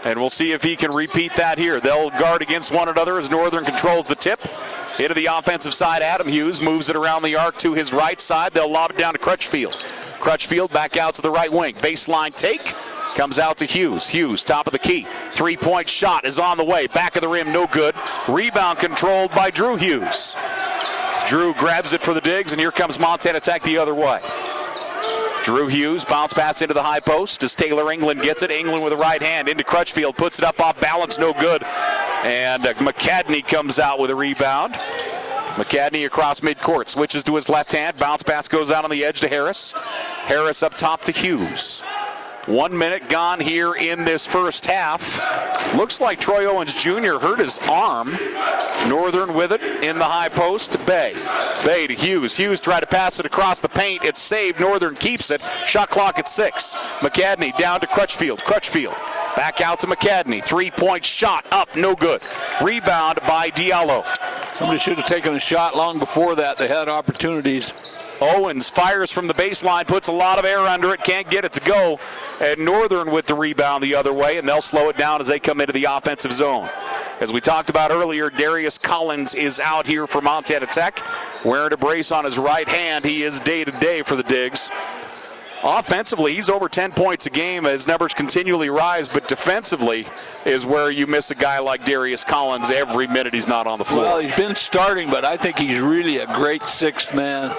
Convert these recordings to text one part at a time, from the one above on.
And we'll see if he can repeat that here. They'll guard against one another as Northern controls the tip. Into the offensive side, Adam Hughes moves it around the arc to his right side. They'll lob it down to Crutchfield. Crutchfield back out to the right wing. Baseline take. Comes out to Hughes. Hughes, top of the key. Three-point shot is on the way. Back of the rim, no good. Rebound controlled by Drew Hughes. Drew grabs it for the digs, and here comes Montana Tech the other way. Drew Hughes, bounce pass into the high post as Taylor England gets it. England with the right hand into Crutchfield, puts it up off balance, no good. And McCadney comes out with a rebound. McCadney across midcourt, switches to his left hand. Bounce pass goes out on the edge to Harris. Harris up top to Hughes. 1 minute gone here in this first half. Looks like Troy Owens Jr. hurt his arm. Northern with it in the high post to Bay. Bay to Hughes. Hughes tried to pass it across the paint. It's saved. Northern keeps it. Shot clock at 6. McCadney down to Crutchfield. Crutchfield back out to McCadney. Three-point shot up. No good. Rebound by Diallo. Somebody should have taken a shot long before that. They had opportunities. Owens fires from the baseline, puts a lot of air under it, can't get it to go. And Northern with the rebound the other way, and they'll slow it down as they come into the offensive zone. As we talked about earlier, Darius Collins is out here for Montana Tech. Wearing a brace on his right hand. He is day-to-day for the Digs. Offensively, he's over 10 points a game as numbers continually rise, but defensively is where you miss a guy like Darius Collins every minute he's not on the floor. Well, he's been starting, but I think he's really a great sixth man.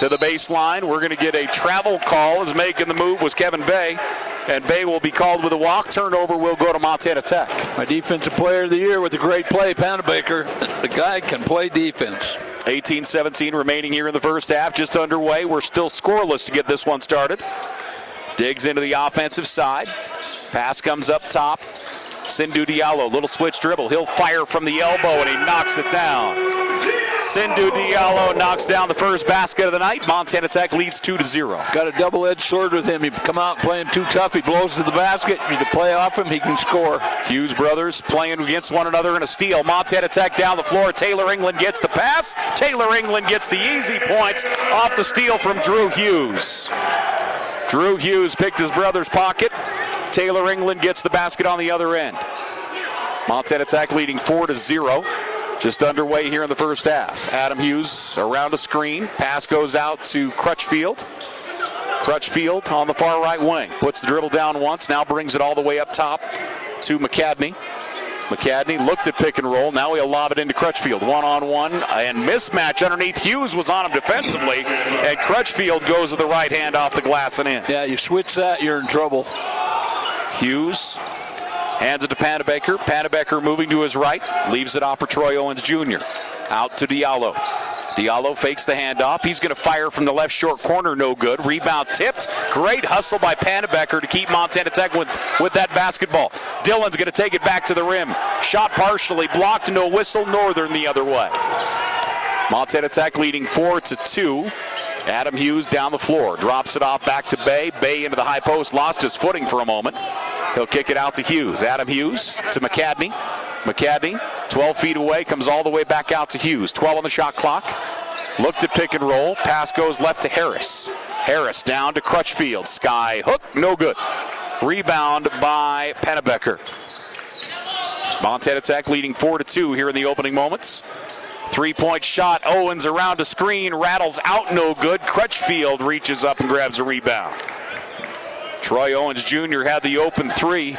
To the baseline, we're going to get a travel call. As making the move was Kevin Bay, and Bay will be called with a walk. Turnover will go to Montana Tech. My defensive player of the year with a great play, Panabaker. The guy can play defense. 18-17 remaining here in the first half, just underway. We're still scoreless to get this one started. Digs into the offensive side. Pass comes up top. Sindhu Diallo, little switch dribble. He'll fire from the elbow, and he knocks it down. Sindhu Diallo knocks down the first basket of the night. Montana Tech leads 2-0. Got a double-edged sword with him. You come out and play him too tough, he blows to the basket. You play off him, he can score. Hughes brothers playing against one another in a steal. Montana Tech down the floor. Taylor England gets the pass. Taylor England gets the easy points off the steal from Drew Hughes. Drew Hughes picked his brother's pocket. Taylor England gets the basket on the other end. Montana Tech leading 4-0. Just underway here in the first half. Adam Hughes around a screen. Pass goes out to Crutchfield. Crutchfield on the far right wing. Puts the dribble down once. Now brings it all the way up top to McCadney. McCadney looked at pick and roll. Now he'll lob it into Crutchfield. One-on-one and mismatch underneath. Hughes was on him defensively. And Crutchfield goes with the right hand off the glass and in. Yeah, you switch that, you're in trouble. Hughes hands it to Panabaker. Panabaker moving to his right. Leaves it off for Troy Owens Jr. Out to Diallo. Diallo fakes the handoff. He's going to fire from the left short corner. No good. Rebound tipped. Great hustle by Panabaker to keep Montana Tech with that basketball. Dillon's going to take it back to the rim. Shot partially blocked. No whistle. Northern the other way. Montana Tech leading 4-2. Adam Hughes down the floor. Drops it off back to Bay. Bay into the high post. Lost his footing for a moment. He'll kick it out to Hughes. Adam Hughes to McCadney. McCadney, 12 feet away, comes all the way back out to Hughes. 12 on the shot clock. Looked at pick and roll. Pass goes left to Harris. Harris down to Crutchfield. Sky hook, no good. Rebound by Panabaker. Montana Tech leading 4-2 here in the opening moments. Three-point shot. Owens around a screen. Rattles out, no good. Crutchfield reaches up and grabs a rebound. Troy Owens Jr. had the open three,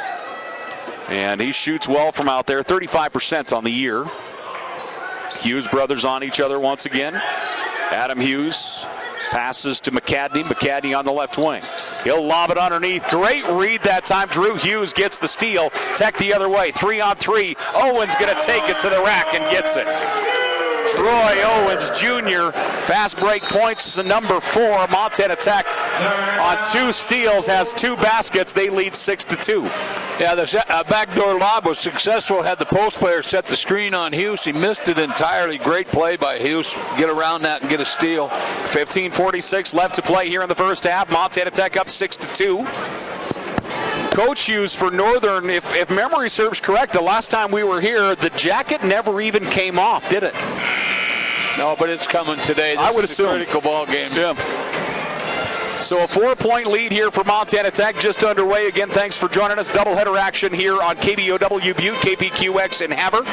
and he shoots well from out there, 35% on the year. Hughes brothers on each other once again. Adam Hughes passes to McCadney. McCadney on the left wing. He'll lob it underneath. Great read that time. Drew Hughes gets the steal. Tech the other way. 3-on-3. Owens going to take it to the rack and gets it. Troy Owens Jr. Fast break points to number 4. Montana Tech on 2 steals has 2 baskets. They lead 6-2. Yeah, the backdoor lob was successful. Had the post player set the screen on Hughes. He missed it entirely. Great play by Hughes. Get around that and get a steal. 15:46 left to play here in the first half. Montana Tech up 6-2. Coach Hughes for Northern, if memory serves correct, the last time we were here, the jacket never even came off, did it? No, but it's coming today. This I would is assume. a critical ball game. Yeah. So a 4-point lead here for Montana Tech, just underway. Again, thanks for joining us. Doubleheader action here on KBOW Butte, KPQX in Havre.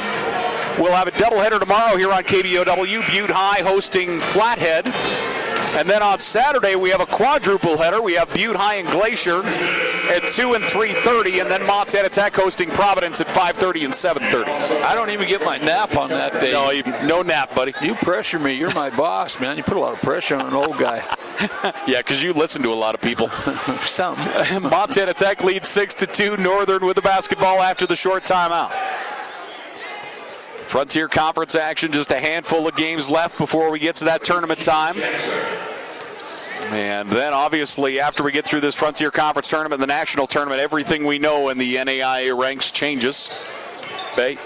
We'll have a doubleheader tomorrow here on KBOW. Butte High hosting Flathead. And then on Saturday, we have a quadruple header. We have Butte High and Glacier at 2 and 3:30, and then Montana Tech hosting Providence at 5:30 and 7:30. I don't even get my nap on that day. No, no nap, buddy. You pressure me. You're my boss, man. You put a lot of pressure on an old guy. Yeah, because you listen to a lot of people. Some. Montana Tech leads 6-2. Northern with the basketball after the short timeout. Frontier Conference action, just a handful of games left before we get to that tournament time. And then obviously after we get through this Frontier Conference tournament, the national tournament, everything we know in the NAIA ranks changes. Bay,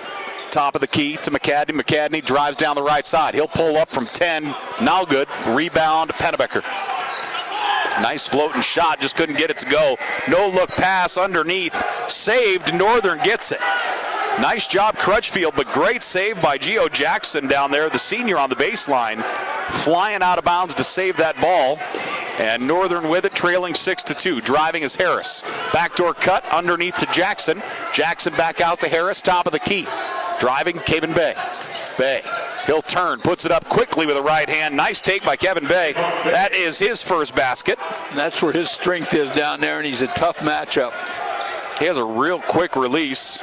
top of the key to McCadney. McCadney drives down the right side. He'll pull up from 10. Now good. Rebound, Pennebecker. Nice floating shot, just couldn't get it to go. No look pass underneath. Saved. Northern gets it. Nice job, Crutchfield, but great save by Gio Jackson down there, the senior on the baseline, flying out of bounds to save that ball. And Northern with it, trailing 6-2. Driving is Harris. Backdoor cut underneath to Jackson. Jackson back out to Harris, top of the key. Driving, Kevin Bay. Bay, he'll turn, puts it up quickly with a right hand. Nice take by Kevin Bay. That is his first basket. That's where his strength is down there, and he's a tough matchup. He has a real quick release.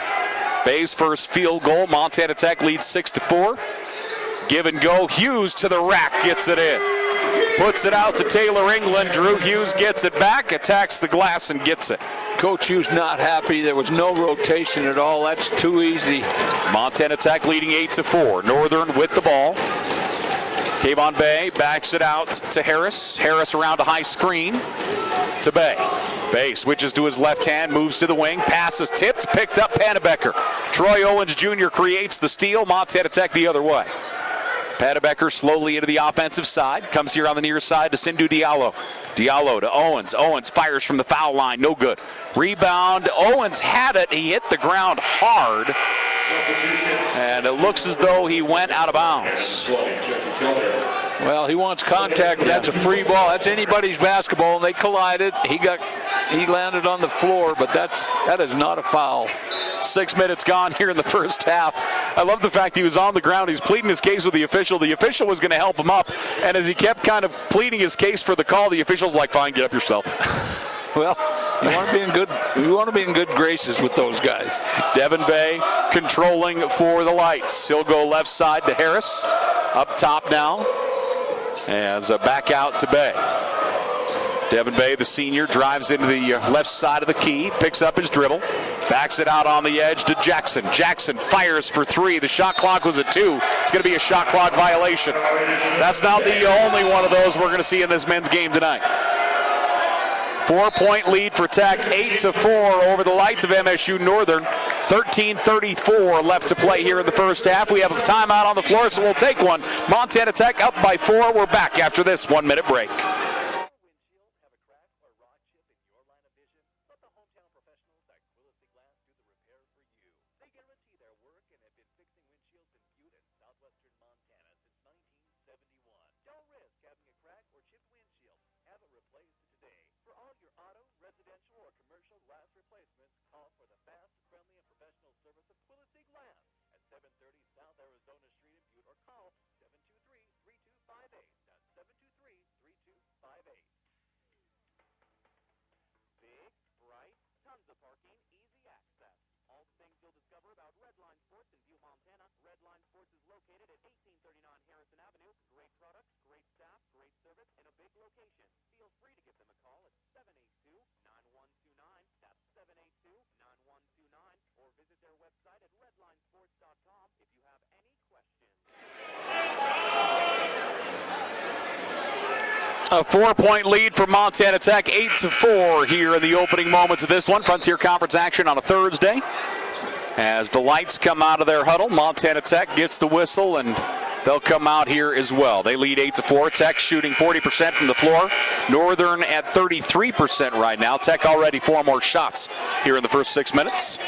Bay's first field goal. Montana Tech leads 6-4. Give and go. Hughes to the rack, gets it in. Puts it out to Taylor England. Drew Hughes gets it back, attacks the glass and gets it. Coach Hughes not happy. There was no rotation at all. That's too easy. Montana Tech leading 8-4. Northern with the ball. Kayvon Bay backs it out to Harris. Harris around a high screen to Bay. Bay switches to his left hand, moves to the wing, passes tipped, picked up Pennebecker. Troy Owens Jr. creates the steal. Montana Tech the other way. Pennebecker slowly into the offensive side. Comes here on the near side to Sindhu Diallo. Diallo to Owens. Owens fires from the foul line. No good. Rebound. Owens had it. He hit the ground hard. And it looks as though he went out of bounds. Well, he wants contact. That's a free ball. That's anybody's basketball, and they collided. He landed on the floor, but that is not a foul. 6 minutes gone here in the first half. I love the fact he was on the ground. He's pleading his case with the official. The official was going to help him up, and as he kept kind of pleading his case for the call, the official's like, "Fine, get up yourself." Well, you want to be in good graces with those guys. Devin Bay controlling for the Lights. He'll go left side to Harris. Up top now as a back out to Bay. Devin Bay, the senior, drives into the left side of the key, picks up his dribble, backs it out on the edge to Jackson. Jackson fires for 3. The shot clock was at 2. It's going to be a shot clock violation. That's not the only one of those we're going to see in this men's game tonight. 4-point lead for Tech, 8-4 over the Lights of MSU Northern. 13:34 left to play here in the first half. We have a timeout on the floor, so we'll take one. Montana Tech up by 4. We're back after this 1-minute break. A 4-point lead for Montana Tech, 8-4 here in the opening moments of this one. Frontier Conference action on a Thursday. As the Lights come out of their huddle, Montana Tech gets the whistle, and they'll come out here as well. They lead 8-4. Tech shooting 40% from the floor. Northern at 33% right now. Tech already 4 more shots here in the first 6 minutes.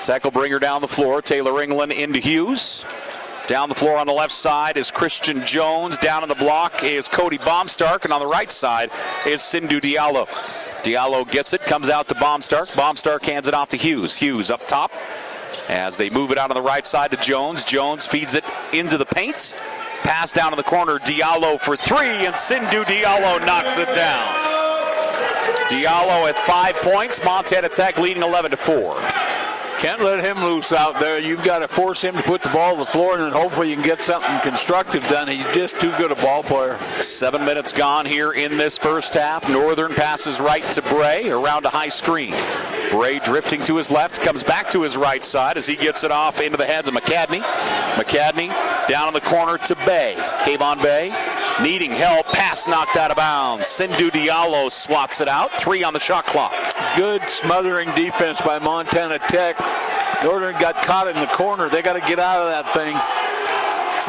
Tech will bring her down the floor. Taylor England into Hughes. Down the floor on the left side is Christian Jones. Down on the block is Cody Baumstark. And on the right side is Sindhu Diallo. Diallo gets it, comes out to Baumstark. Baumstark hands it off to Hughes. Hughes up top as they move it out on the right side to Jones. Jones feeds it into the paint. Pass down in the corner. Diallo for three, and Sindhu Diallo knocks it down. Diallo at 5 points. Montana Tech leading 11-4. Can't let him loose out there. You've got to force him to put the ball on the floor, and then hopefully you can get something constructive done. He's just too good a ball player. 7 minutes gone here in this first half. Northern passes right to Bray around a high screen. Bray drifting to his left, comes back to his right side as he gets it off into the hands of McCadney. McCadney down in the corner to Bay. Kayvon Bay needing help. Pass knocked out of bounds. Sindhu Diallo swats it out. 3 on the shot clock. Good smothering defense by Montana Tech. Northern got caught in the corner. They got to get out of that thing.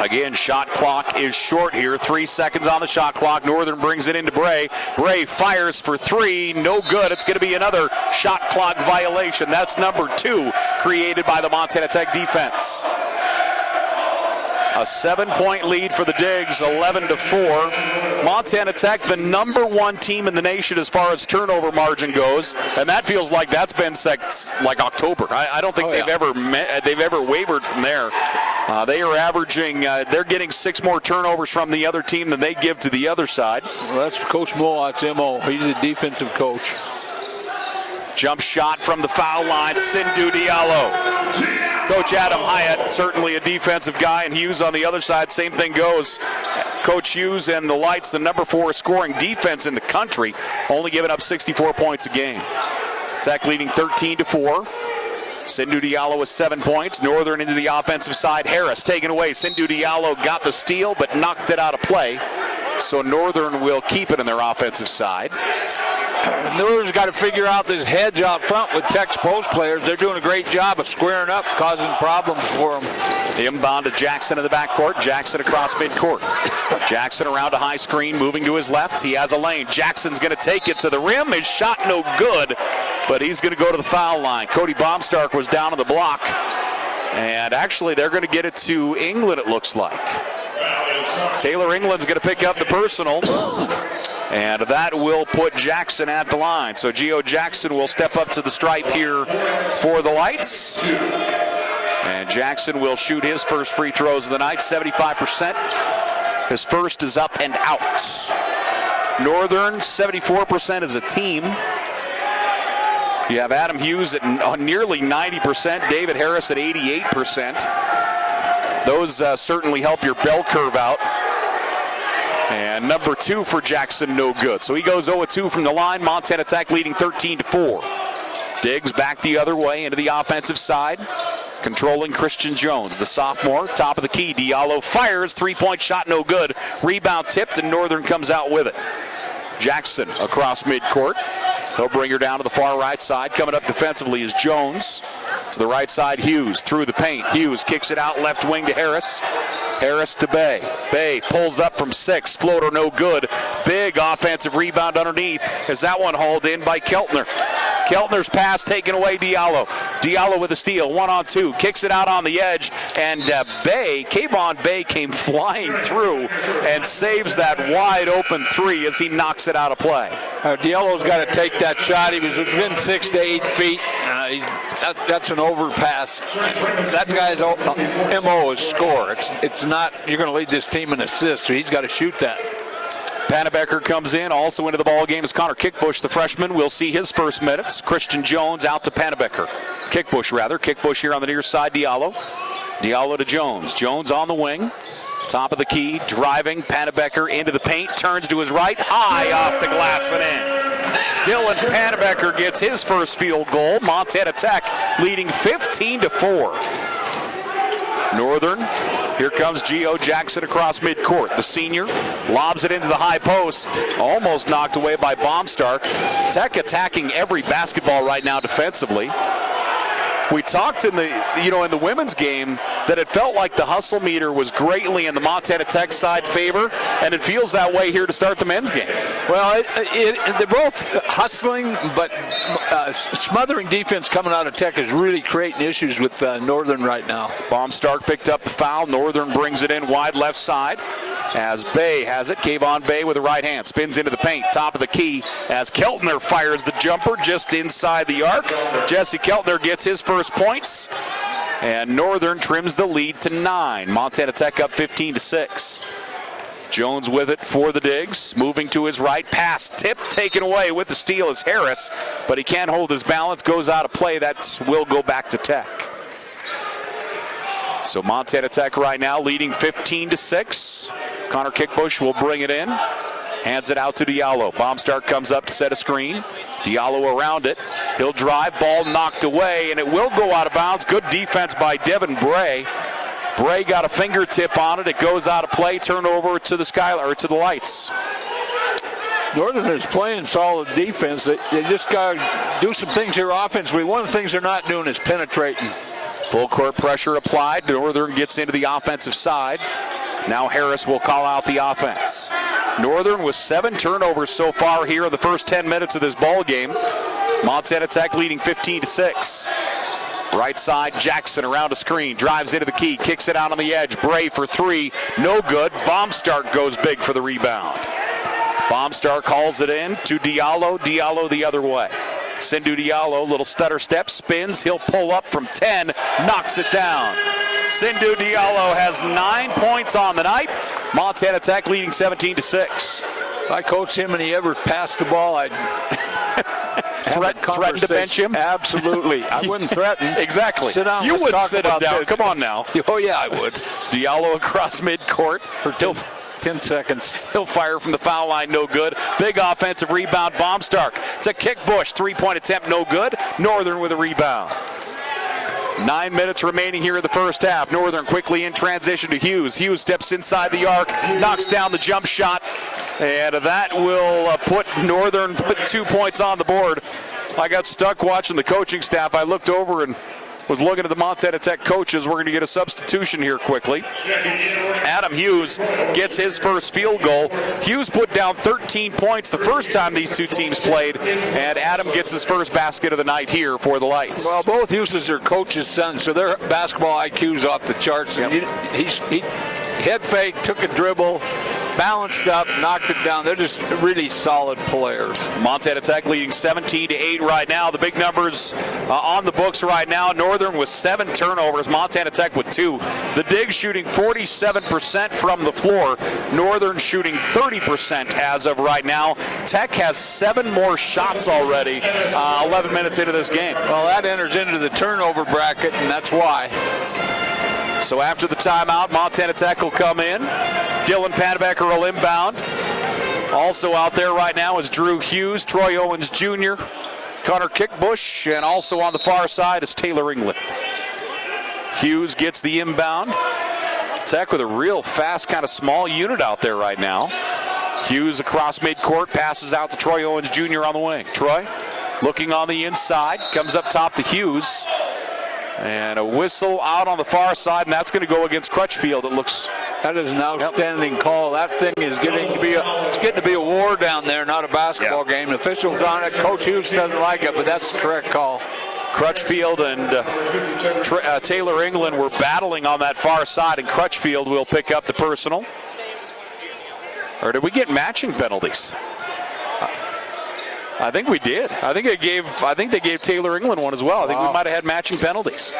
Again, shot clock is short here. 3 seconds on the shot clock. Northern brings it into Bray. Bray fires for 3. No good. It's going to be another shot clock violation. That's number 2 created by the Montana Tech defense. A 7-point lead for the Digs, 11-4. Montana Tech, the number 1 team in the nation as far as turnover margin goes, and that feels like that's been since like October. I don't think they've ever wavered from there. They are averaging, they're getting 6 more turnovers from the other team than they give to the other side. Well, that's Coach Moat's MO. He's a defensive coach. Jump shot from the foul line, Sindhu Diallo. Coach Adam Hyatt, certainly a defensive guy, and Hughes on the other side, same thing goes. Coach Hughes and the Lights, the number 4 scoring defense in the country, only giving up 64 points a game. Tech leading 13-4. Sindhu Diallo with 7 points. Northern into the offensive side. Harris taken away. Sindhu Diallo got the steal, but knocked it out of play. So Northern will keep it in their offensive side. Northern's got to figure out this hedge out front with Tech's post players. They're doing a great job of squaring up, causing problems for them. Inbound to Jackson in the backcourt. Jackson across midcourt. Jackson around a high screen, moving to his left. He has a lane. Jackson's going to take it to the rim. His shot no good, but he's going to go to the foul line. Cody Baumstark was down on the block. And actually, they're going to get it to England, it looks like. Taylor England's going to pick up the personal. And that will put Jackson at the line. So Gio Jackson will step up to the stripe here for the Lights. And Jackson will shoot his first free throws of the night, 75%. His first is up and out. Northern, 74% as a team. You have Adam Hughes at nearly 90%, David Harris at 88%. Those certainly help your bell curve out. And number 2 for Jackson, no good. So he goes 0-2 from the line. Montana Tech leading 13-4. Diggs back the other way into the offensive side. Controlling Christian Jones, the sophomore, top of the key. Diallo fires, 3-point shot, no good. Rebound tipped, and Northern comes out with it. Jackson across midcourt. He'll bring her down to the far right side. Coming up defensively is Jones. To the right side, Hughes through the paint. Hughes kicks it out left wing to Harris. Harris to Bay. Bay pulls up from 6. Floater no good. Big offensive rebound underneath. As that one hauled in by Keltner. Keltner's pass taken away, Diallo. Diallo with a steal, 1-on-2. Kicks it out on the edge. And Kayvon Bay came flying through and saves that wide open 3 as he knocks it out of play. Diallo's got to take that shot. He was within 6 to 8 feet. That's an overpass. That guy's MO is score. It's not, you're going to lead this team in assists, so he's got to shoot that. Panabecker comes in. Also into the ball game is Connor Kickbush, the freshman. We'll see his first minutes. Christian Jones out to Panabecker. Kickbush here on the near side, Diallo. Diallo to Jones. Jones on the wing. Top of the key, driving. Panabecker into the paint. Turns to his right. High off the glass and in. Dylan Panabecker gets his first field goal. Montana Tech leading 15-4. Northern, here comes Gio Jackson across midcourt. The senior lobs it into the high post. Almost knocked away by Baumstark. Tech attacking every basketball right now defensively. We talked in the women's game that it felt like the hustle meter was greatly in the Montana Tech side favor, and it feels that way here to start the men's game. Well, they're both hustling, but smothering defense coming out of Tech is really creating issues with Northern right now. Baumstark picked up the foul. Northern brings it in wide left side as Bay has it. Kayvon Bay with the right hand. Spins into the paint. Top of the key as Keltner fires the jumper just inside the arc. Jesse Keltner gets his first points. And Northern trims the lead to 9. Montana Tech up 15-6. Jones with it for the Digs. Moving to his right. Pass tip taken away with the steal is Harris. But he can't hold his balance. Goes out of play. That will go back to Tech. So Montana Tech right now leading 15-6. Connor Kickbush will bring it in. Hands it out to Diallo. Baumstark comes up to set a screen. Diallo around it. He'll drive. Ball knocked away, and it will go out of bounds. Good defense by Devin Bray. Bray got a fingertip on it. It goes out of play. Turnover to the Skylar, or to the Lights. Northern is playing solid defense. They just got to do some things here offensively. One of the things they're not doing is penetrating. Full court pressure applied. Northern gets into the offensive side. Now Harris will call out the offense. Northern with 7 turnovers so far here in the first 10 minutes of this ball game. Montana Tech leading 15-6. Right side, Jackson around a screen, drives into the key, kicks it out on the edge. Bray for 3, no good. Baumstark goes big for the rebound. Baumstark calls it in to Diallo. Diallo the other way. Sindhu Diallo, little stutter step, spins. He'll pull up from 10, knocks it down. Sindhu Diallo has 9 points on the night. Montana Tech leading 17-6. If I coached him and he ever passed the ball, I'd threaten to bench him? Absolutely. I wouldn't threaten. Exactly. Sit down. You Let's wouldn't talk sit him about down. this. Come on now. Oh, yeah, I would. Diallo across midcourt. For 10 seconds. He'll fire from the foul line, no good. Big offensive rebound, Baumstark. It's a kick Bush. 3-point attempt, no good. Northern with a rebound. 9 minutes remaining here in the first half. Northern quickly in transition to Hughes. Hughes steps inside the arc, knocks down the jump shot, and that will put Northern 2 points on the board. I got stuck watching the coaching staff. I looked over and was looking at the Montana Tech coaches. We're going to get a substitution here quickly. Adam Hughes gets his first field goal. Hughes put down 13 points the first time these two teams played, and Adam gets his first basket of the night here for the Lights. Well, both Hughes are coach's sons, so their basketball IQ's off the charts. Yep. He head fake, took a dribble, balanced up, knocked it down. They're just really solid players. Montana Tech leading 17-8 right now. The big numbers on the books right now. Northern with 7 turnovers. Montana Tech with 2. The Digs shooting 47% from the floor. Northern shooting 30% as of right now. Tech has 7 more shots already 11 minutes into this game. Well, that enters into the turnover bracket, and that's why. So after the timeout, Montana Tech will come in. Dylan Pannebecker will inbound. Also out there right now is Drew Hughes, Troy Owens Jr., Connor Kickbush, and also on the far side is Taylor England. Hughes gets the inbound. Tech with a real fast, kind of small unit out there right now. Hughes across midcourt, passes out to Troy Owens Jr. on the wing. Troy looking on the inside, comes up top to Hughes. And a whistle out on the far side, and that's going to go against Crutchfield. It looks. That is an outstanding call. That thing is getting to be a war down there, not a basketball game. The officials on it. Coach Hughes doesn't like it, but that's the correct call. Crutchfield and Taylor England were battling on that far side, and Crutchfield will pick up the personal. Or did we get matching penalties? I think we did. I think they gave Taylor England one as well. I think we might have had matching penalties.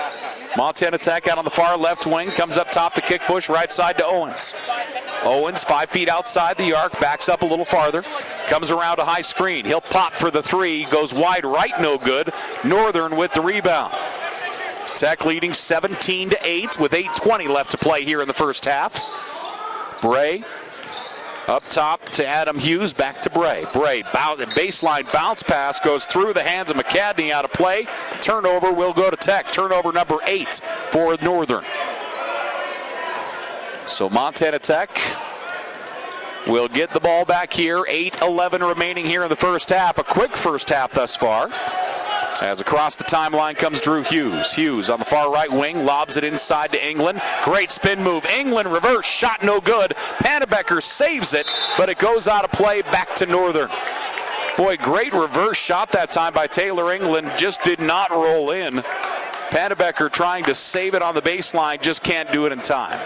Montana Tech out on the far left wing, comes up top to Kickbush, right side to Owens. Owens 5 feet outside the arc, backs up a little farther, comes around a high screen. He'll pop for the 3, goes wide right, no good. Northern with the rebound. Tech leading 17-8 with 8:20 left to play here in the first half. Bray up top to Adam Hughes, back to Bray. Bray, baseline bounce pass goes through the hands of McCadney, out of play. Turnover will go to Tech. Turnover number 8 for Northern. So Montana Tech will get the ball back here. 8:11 remaining here in the first half. A quick first half thus far. As across the timeline comes Drew Hughes. Hughes on the far right wing, lobs it inside to England. Great spin move. England reverse shot, no good. Pannebecker saves it, but it goes out of play back to Northern. Boy, great reverse shot that time by Taylor England. Just did not roll in. Pannebecker trying to save it on the baseline, just can't do it in time.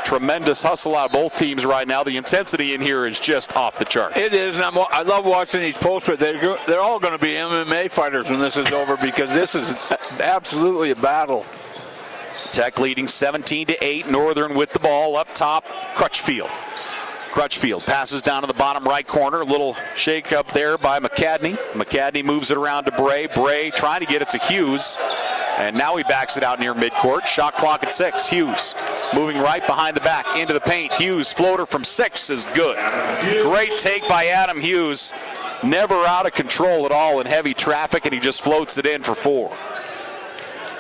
Tremendous hustle out of both teams right now. The intensity in here is just off the charts. It is, and I love watching these posts, but they're all going to be MMA fighters when this is over because this is absolutely a battle. Tech leading 17-8. Northern with the ball up top. Crutchfield. Crutchfield passes down to the bottom right corner. A little shake up there by McCadney. McCadney moves it around to Bray. Bray trying to get it to Hughes. And now he backs it out near midcourt. Shot clock at 6. Hughes moving right behind the back into the paint. Hughes floater from 6 is good. Great take by Adam Hughes. Never out of control at all in heavy traffic, and he just floats it in for 4.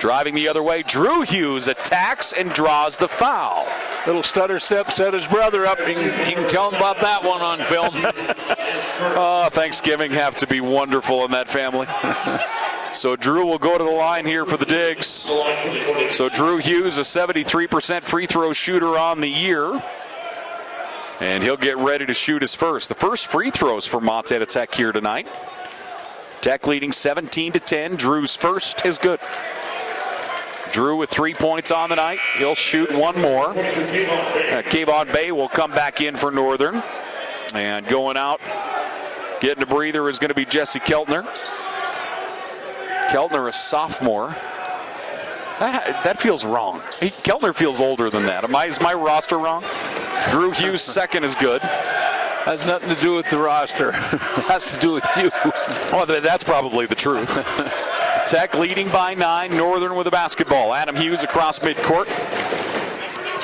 Driving the other way, Drew Hughes attacks and draws the foul. Little stutter step set his brother up. You can tell him about that one on film. Oh, Thanksgiving have to be wonderful in that family. So Drew will go to the line here for the Digs. So Drew Hughes, a 73% free throw shooter on the year. And he'll get ready to shoot his first. The first free throws for Montana Tech here tonight. Tech leading 17-10. Drew's first is good. Drew with 3 points on the night. He'll shoot one more. Kayvon Bay will come back in for Northern. And going out, getting a breather is going to be Jesse Keltner. Keltner, a sophomore. That feels wrong. Keltner feels older than that. Is my roster wrong? Drew Hughes second is good. Has nothing to do with the roster. It has to do with you. Well, that's probably the truth. Tech leading by 9. Northern with the basketball. Adam Hughes across midcourt.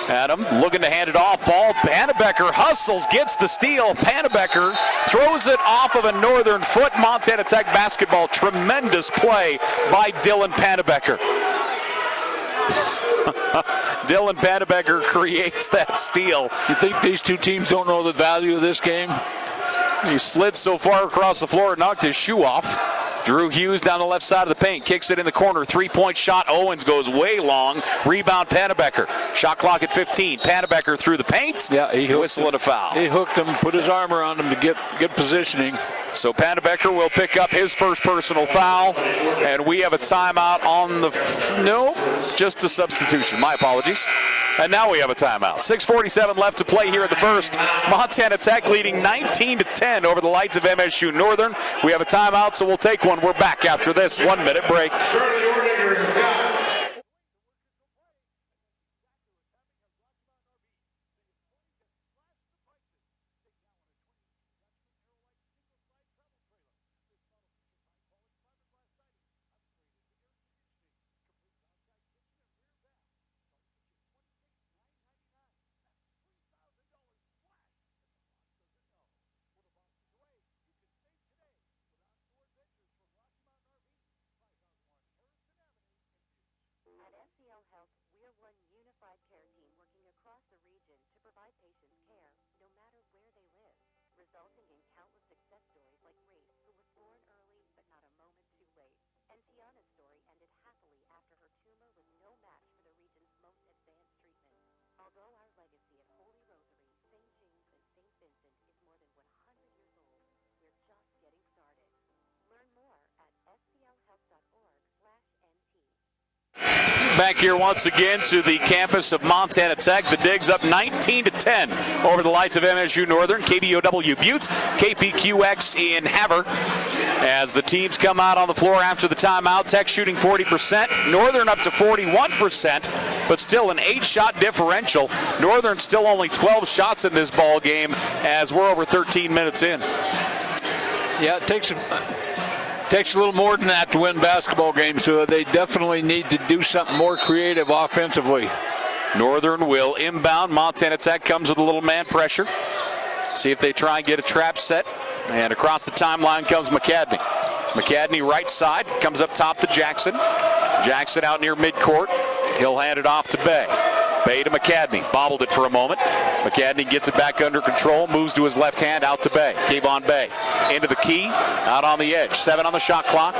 Adam looking to hand it off. Ball. Pannebecker hustles, gets the steal. Pannebecker throws it off of a Northern foot. Montana Tech basketball. Tremendous play by Dylan Pannebecker. Dylan Pannebecker creates that steal. You think these two teams don't know the value of this game? He slid so far across the floor and knocked his shoe off. Drew Hughes down the left side of the paint, kicks it in the corner, 3-point shot. Owens goes way long. Rebound Pannebecker. Shot clock at 15. Pannebecker through the paint. Yeah, he whistled a foul. He hooked him, put his arm around him to get positioning. So Pannebecker will pick up his first personal foul, and we have a timeout on the no, just a substitution. My apologies. And now we have a timeout. 6:47 left to play here at the first. Montana Tech leading 19-10 over the lights of MSU Northern. We have a timeout, so we'll take one. We're back after this 1-minute break. Back here once again to the campus of Montana Tech. The Digs up 19-10 over the lights of MSU Northern. KBOW Butte, KPQX in Havre. As the teams come out on the floor after the timeout, Tech shooting 40%, Northern up to 41%, but still an 8-shot differential. Northern still only 12 shots in this ball game as we're over 13 minutes in. Yeah, it takes a little more than that to win basketball games, so they definitely need to do something more creative offensively. Northern will inbound. Montana Tech comes with a little man pressure. See if they try and get a trap set. And across the timeline comes McCadney. McCadney right side, comes up top to Jackson. Jackson out near midcourt. He'll hand it off to Bay. Bay to McCadney. Bobbled it for a moment. McCadney gets it back under control. Moves to his left hand out to Bay. Kayvon Bay into the key. Out on the edge. 7 on the shot clock.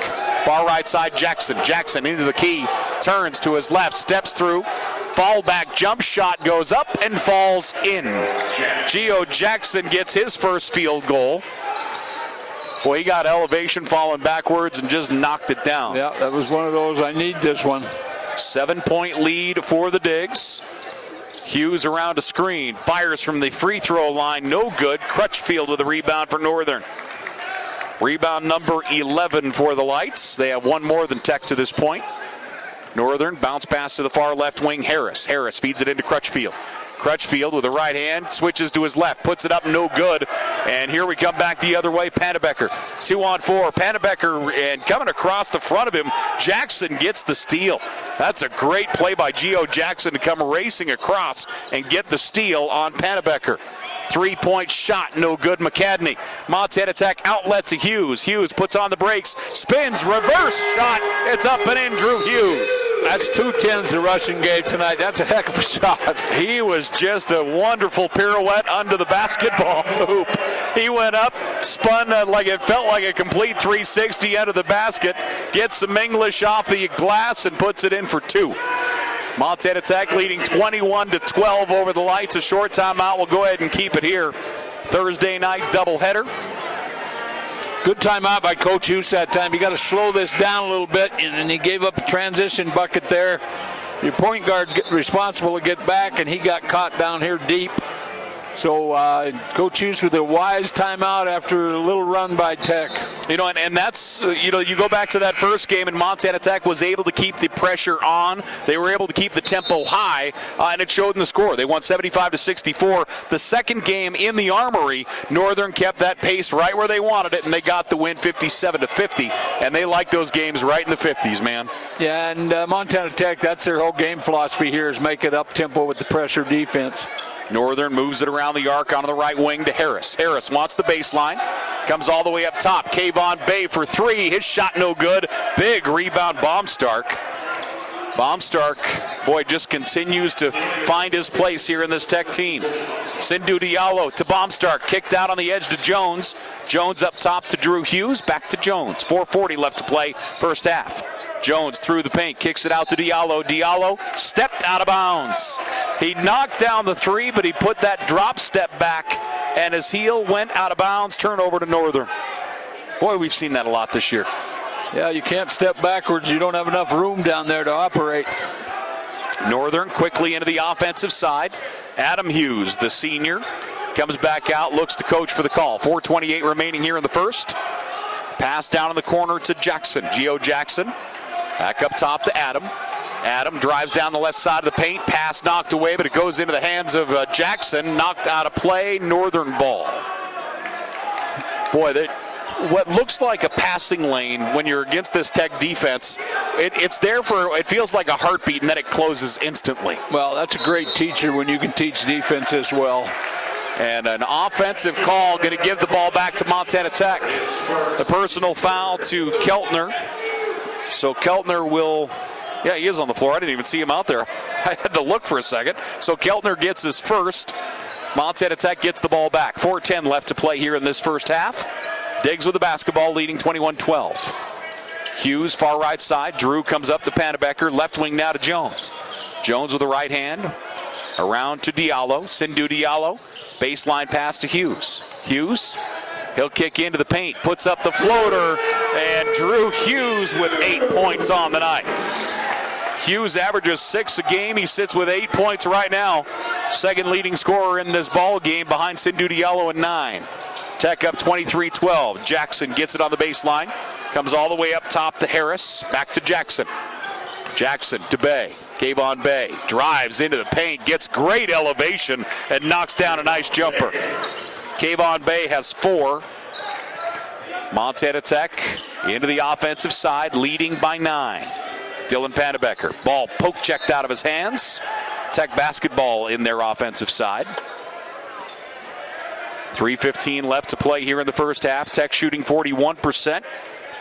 Far right side, Jackson. Jackson into the key, turns to his left, steps through, fall back, jump shot goes up and falls in. Gio Jackson gets his first field goal. Boy, he got elevation falling backwards and just knocked it down. Yeah, that was one of those, I need this one. 7-point lead for the Digs. Hughes around a screen, fires from the free throw line, no good. Crutchfield with a rebound for Northern. Rebound number 11 for the Lights. They have one more than Tech to this point. Northern bounce pass to the far left wing, Harris. Harris feeds it into Crutchfield. Crutchfield with the right hand, switches to his left, puts it up, no good. And here we come back the other way, Pannebecker. 2-on-4, Pannebecker, and coming across the front of him, Jackson gets the steal. That's a great play by Gio Jackson to come racing across and get the steal on Pannebecker. 3-point shot, no good. McCadney. Montana Tech outlet to Hughes. Hughes puts on the brakes, spins, reverse shot. It's up and in, Drew Hughes. That's 2-10s the Russian gave tonight. That's a heck of a shot. He was just a wonderful pirouette under the basketball hoop. He went up, spun like it felt like a complete 360 under the basket, gets some English off the glass and puts it in for 2. Montana Tech leading 21-12 over the Lights. A short timeout. We'll go ahead and keep it here. Thursday night doubleheader. Good timeout by Coach Hughes that time. You got to slow this down a little bit, and he gave up a transition bucket there. Your point guard responsible to get back, and he got caught down here deep. So Coach Hughes with a wise timeout after a little run by Tech. You know, and that's, you know, you go back to that first game and Montana Tech was able to keep the pressure on. They were able to keep the tempo high, and it showed in the score. They won 75-64. The second game in the Armory, Northern kept that pace right where they wanted it, and they got the win 57-50. And they like those games right in the 50s, man. Yeah, and Montana Tech, that's their whole game philosophy here, is make it up tempo with the pressure defense. Northern moves it around the arc onto the right wing to Harris. Harris wants the baseline. Comes all the way up top. Kayvon Bay for 3. His shot no good. Big rebound, Baumstark. Baumstark, boy, just continues to find his place here in this Tech team. Sindhu Diallo to Baumstark. Kicked out on the edge to Jones. Jones up top to Drew Hughes. Back to Jones. 4:40 left to play first half. Jones through the paint, kicks it out to Diallo. Diallo stepped out of bounds. He knocked down the 3, but he put that drop step back, and his heel went out of bounds. Turnover to Northern. Boy, we've seen that a lot this year. Yeah, you can't step backwards. You don't have enough room down there to operate. Northern quickly into the offensive side. Adam Hughes, the senior, comes back out, looks to coach for the call. 4:28 remaining here in the first. Pass down in the corner to Jackson. Gio Jackson. Back up top to Adam. Adam drives down the left side of the paint. Pass knocked away, but it goes into the hands of Jackson. Knocked out of play. Northern ball. Boy, what looks like a passing lane when you're against this Tech defense, it's there for, it feels like a heartbeat, and then it closes instantly. Well, that's a great teacher when you can teach defense as well. And an offensive call going to give the ball back to Montana Tech. The personal foul to Keltner. So Keltner will, yeah, he is on the floor. I didn't even see him out there. I had to look for a second. So Keltner gets his first. Montana Tech gets the ball back. 4:10 left to play here in this first half. Diggs with the basketball, leading 21-12. Hughes, far right side. Drew comes up to Pannebecker. Left wing now to Jones. Jones with the right hand. Around to Diallo. Sindhu Diallo. Baseline pass to Hughes. Hughes. He'll kick into the paint, puts up the floater, and Drew Hughes with 8 points on the night. Hughes averages 6 a game. He sits with 8 points right now. Second leading scorer in this ball game behind Sindhu Diallo at 9. Tech up 23-12. Jackson gets it on the baseline. Comes all the way up top to Harris. Back to Jackson. Jackson to Bay. Kayvon Bay drives into the paint, gets great elevation, and knocks down a nice jumper. Kayvon Bay has 4. Montana Tech into the offensive side, leading by 9. Dylan Pannebecker. Ball poke checked out of his hands. Tech basketball in their offensive side. 3:15 left to play here in the first half. Tech shooting 41%.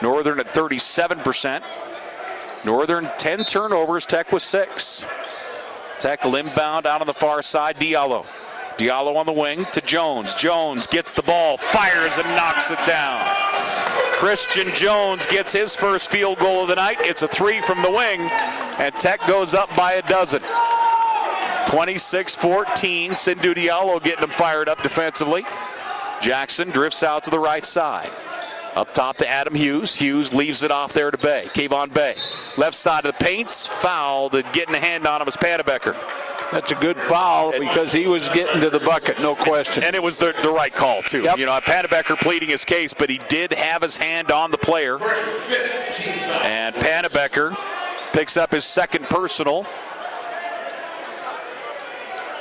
Northern at 37%. Northern 10 turnovers. Tech was 6. Tech inbound out on the far side. Diallo. Diallo on the wing to Jones. Jones gets the ball, fires and knocks it down. Christian Jones gets his first field goal of the night. It's a 3 from the wing, and Tech goes up by a dozen. 26-14. Sindhu Diallo getting them fired up defensively. Jackson drifts out to the right side. Up top to Adam Hughes. Hughes leaves it off there to Bay. Kayvon Bay. Left side of the paint. Fouled, and getting a hand on him is Panabecker. That's a good foul because he was getting to the bucket, no question. And it was the right call, too. Yep. You know, Panabecker pleading his case, but he did have his hand on the player. And Panabecker picks up his second personal.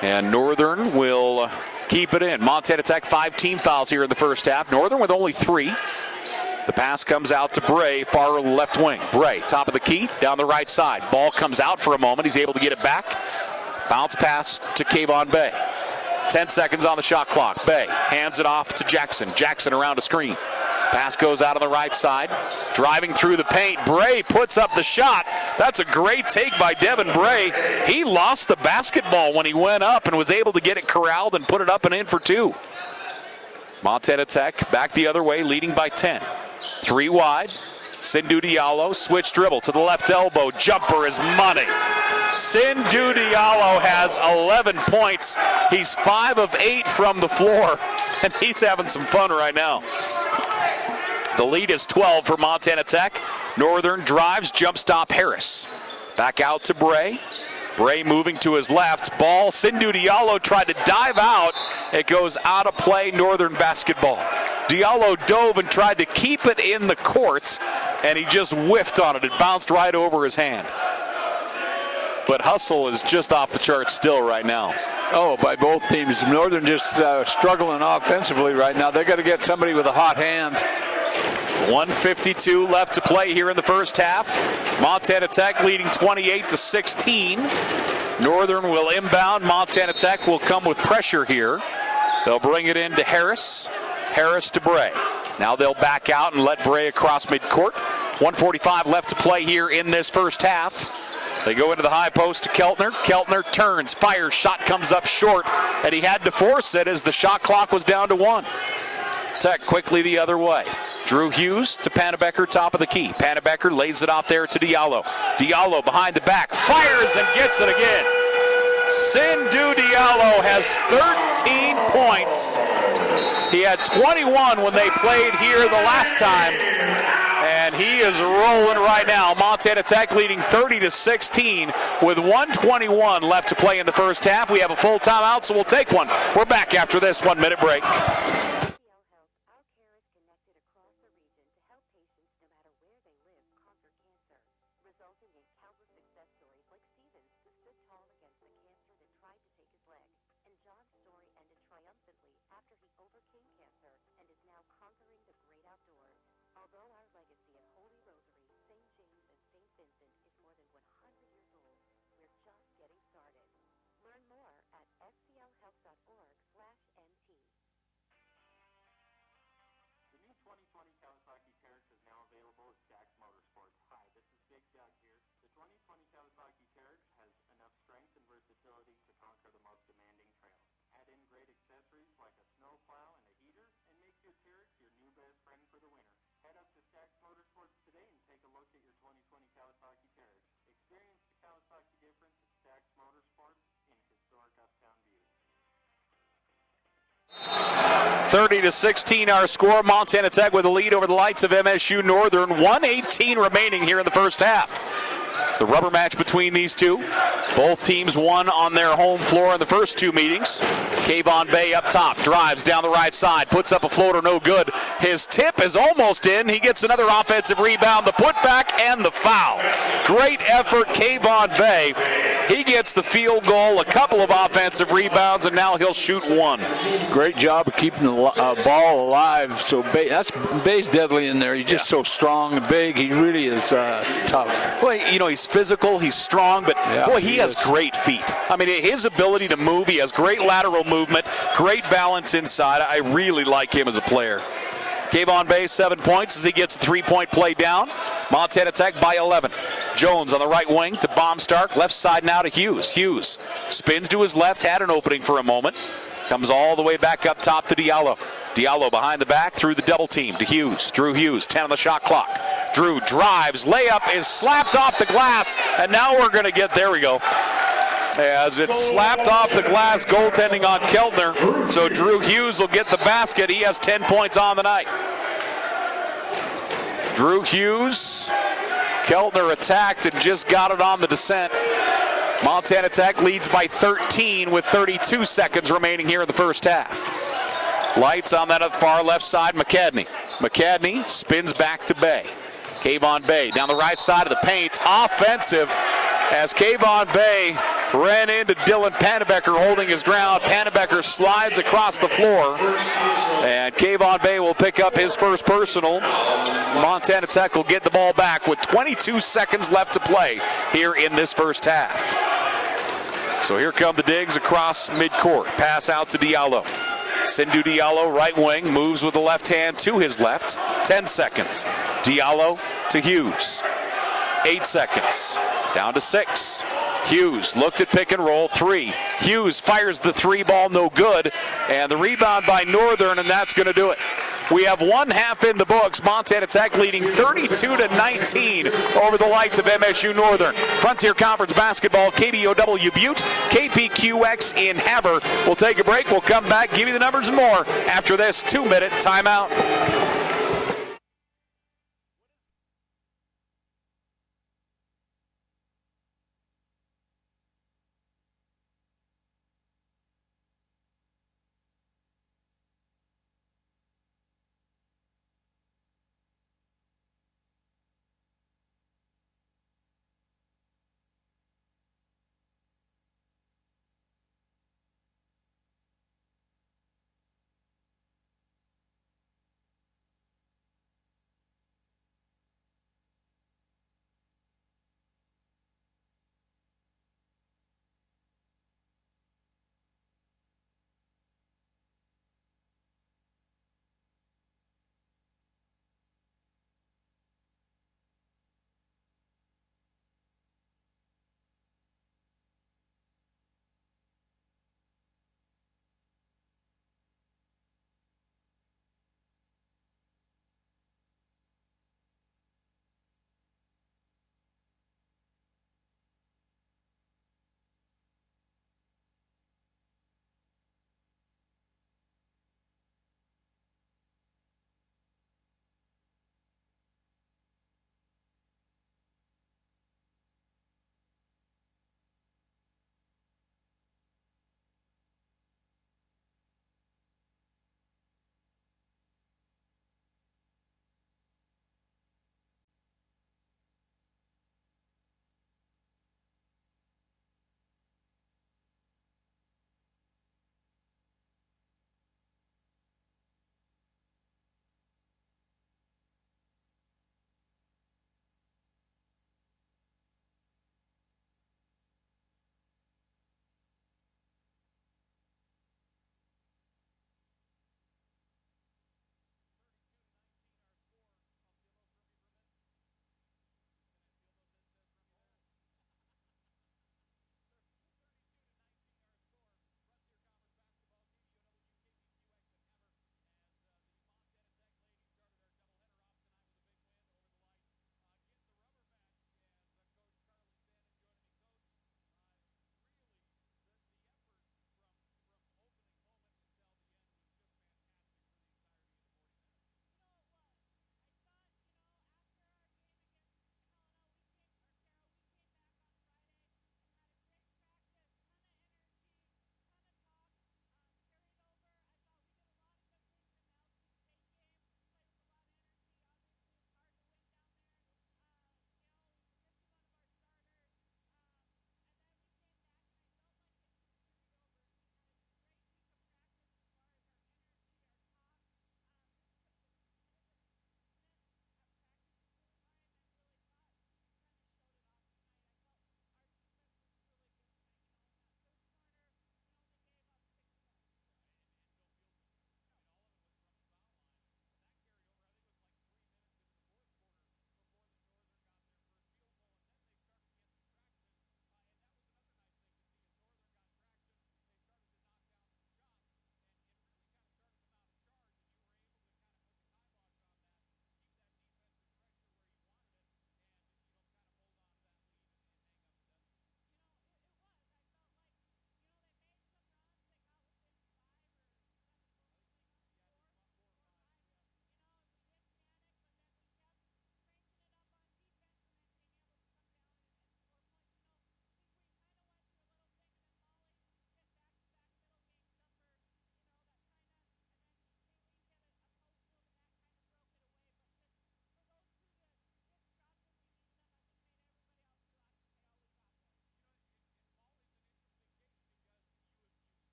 And Northern will keep it in. Montana Tech 5 team fouls here in the first half. Northern with only 3. The pass comes out to Bray, far left wing. Bray, top of the key, down the right side. Ball comes out for a moment. He's able to get it back. Bounce pass to Kayvon Bay. 10 seconds on the shot clock. Bay hands it off to Jackson. Jackson around a screen. Pass goes out on the right side. Driving through the paint. Bray puts up the shot. That's a great take by Devin Bray. He lost the basketball when he went up and was able to get it corralled and put it up and in for 2. Montana Tech back the other way, leading by 10. 3 wide. Sindhu Diallo, switch dribble to the left elbow. Jumper is money. Sindhu Diallo has 11 points. He's 5 of 8 from the floor, and he's having some fun right now. The lead is 12 for Montana Tech. Northern drives, jump stop Harris. Back out to Bray. Bray moving to his left. Ball, Sindhu Diallo tried to dive out. It goes out of play, Northern basketball. Diallo dove and tried to keep it in the courts, and he just whiffed on it. It bounced right over his hand. But hustle is just off the charts still right now. Oh, by both teams. Northern just struggling offensively right now. They got to get somebody with a hot hand. 1:52 left to play here in the first half. Montana Tech leading 28-16. Northern will inbound. Montana Tech will come with pressure here. They'll bring it in to Harris. Harris to Bray. Now they'll back out and let Bray across midcourt. 1:45 left to play here in this first half. They go into the high post to Keltner. Keltner turns, fires, shot comes up short, and he had to force it as the shot clock was down to 1. Tech quickly the other way. Drew Hughes to Panabecker, top of the key. Panabecker lays it off there to Diallo. Diallo behind the back, fires and gets it again. Sindhu Diallo has 13 points. He had 21 when they played here the last time, and he is rolling right now. Montana Tech leading 30-16 with 1:21 left to play in the first half. We have a full timeout, so we'll take one. We're back after this 1-minute break. Experience the Kawasaki difference at Stax Motorsports in historic Uptown View. 30-16 our score. Montana Tech with a lead over the lights of MSU Northern. 1:18 remaining here in the first half. The rubber match between these two. Both teams won on their home floor in the first 2 meetings. Kayvon Bay up top, drives down the right side, puts up a floater, no good. His tip is almost in. He gets another offensive rebound, the putback, and the foul. Great effort, Kayvon Bay. He gets the field goal, a couple of offensive rebounds, and now he'll shoot 1. Great job of keeping the ball alive. So Bay's deadly in there. He's just so strong and big. He really is tough. Well, you know, he's physical, he's strong, but boy, he has great feet. I mean, his ability to move, he has great lateral movement, great balance inside. I really like him as a player. Kayvon Bay, 7 points as he gets a 3-point play down. Montana Tech by 11. Jones on the right wing to Baumstark. Left side now to Hughes. Hughes spins to his left, had an opening for a moment. Comes all the way back up top to Diallo. Diallo behind the back through the double team to Hughes. Drew Hughes, 10 on the shot clock. Drew drives, layup is slapped off the glass, and now we're going to get, there we go. As it's slapped off the glass, goaltending on Keltner. So Drew Hughes will get the basket. He has 10 points on the night. Drew Hughes, Keltner attacked and just got it on the descent. Montana Tech leads by 13 with 32 seconds remaining here in the first half. Lights on that far left side, McCadney. McCadney spins back to Bay. Kayvon Bay down the right side of the paint. Offensive as Kayvon Bay ran into Dylan Pannebecker holding his ground. Pannebecker slides across the floor. And Kayvon Bay will pick up his first personal. Montana Tech will get the ball back with 22 seconds left to play here in this first half. So here come the digs across midcourt. Pass out to Diallo. Sindhu Diallo, right wing, moves with the left hand to his left. 10 seconds. Diallo to Hughes. 8 seconds. Down to 6. Hughes looked at pick and roll. 3. Hughes fires the 3 ball, no good. And the rebound by Northern, and that's going to do it. We have one half in the books. Montana Tech leading 32-19 over the likes of MSU Northern. Frontier Conference Basketball, KBOW Butte, KPQX in Havre. We'll take a break. We'll come back, give you the numbers and more after this 2-minute timeout.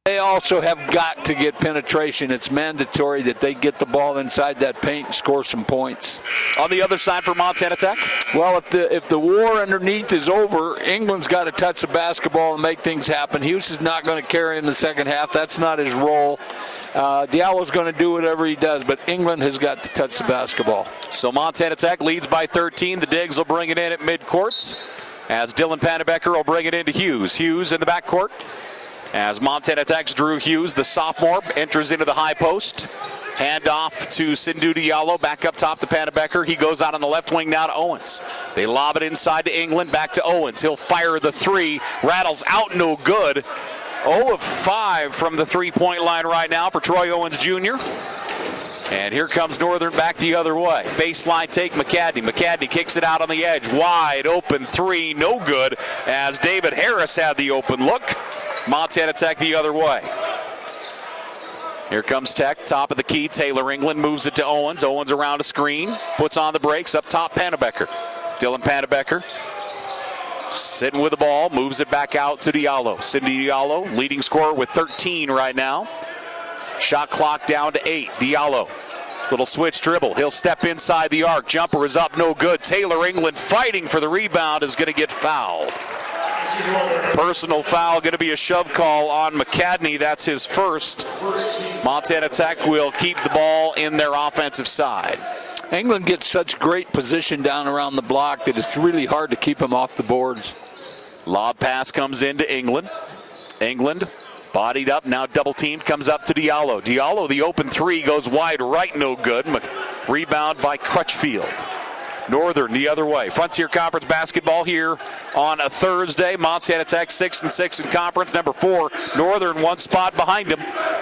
They also have got to get penetration. It's mandatory that they get the ball inside that paint and score some points. On the other side for Montana Tech? Well, if the war underneath is over, England's got to touch the basketball and make things happen. Hughes is not going to carry in the second half. That's not his role. Diallo's going to do whatever he does, but England has got to touch the basketball. So Montana Tech leads by 13. The Digs will bring it in at midcourt as Dylan Pannebecker will bring it into Hughes. Hughes in the backcourt as Montana Tech's Drew Hughes, the sophomore, enters into the high post. Hand off to Sindhu Diallo, back up top to Pannebecker. He goes out on the left wing now to Owens. They lob it inside to England, back to Owens. He'll fire the three, rattles out, no good. 0 of 5 from the three-point line right now for Troy Owens Jr. And here comes Northern back the other way. Baseline take McCadney. McCadney kicks it out on the edge. Wide open three, no good, as David Harris had the open look. Montana Tech the other way. Here comes Tech, top of the key. Taylor England moves it to Owens. Owens around a screen, puts on the brakes, up top Pannebecker. Dylan Pannebecker sitting with the ball, moves it back out to Diallo. Cindy Diallo, leading scorer with 13 right now. Shot clock down to 8. Diallo, little switch dribble. He'll step inside the arc. Jumper is up, no good. Taylor England fighting for the rebound is going to get fouled. Personal foul, going to be a shove call on McCadney. That's his first. Montana Tech will keep the ball in their offensive side. England gets such great position down around the block that it's really hard to keep them off the boards. Lob pass comes into England. England bodied up, now double teamed, comes up to Diallo. Diallo, the open three, goes wide right, no good. Rebound by Crutchfield. Northern the other way. Frontier Conference basketball here on a Thursday. Montana Tech 6-6 in conference. Number 4, Northern one spot behind him.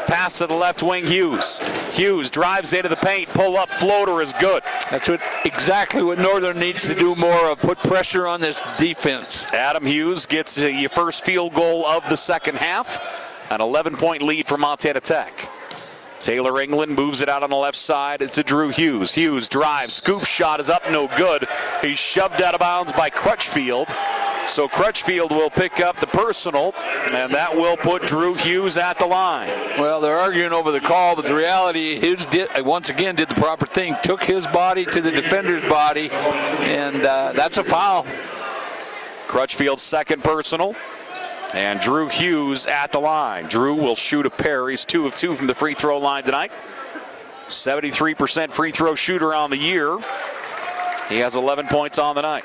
Pass to the left wing, Hughes. Hughes drives into the paint. Pull up floater is good. That's exactly what Northern needs to do more of. Put pressure on this defense. Adam Hughes gets your first field goal of the second half. An 11-point lead for Montana Tech. Taylor England moves it out on the left side to Drew Hughes. Hughes drives, scoop shot is up, no good. He's shoved out of bounds by Crutchfield. So Crutchfield will pick up the personal, and that will put Drew Hughes at the line. Well, they're arguing over the call, but the reality, Hughes once again did the proper thing. Took his body to the defender's body, and that's a foul. Crutchfield's second personal. And Drew Hughes at the line. Drew will shoot a pair. He's 2 of 2 from the free throw line tonight. 73% free throw shooter on the year. He has 11 points on the night.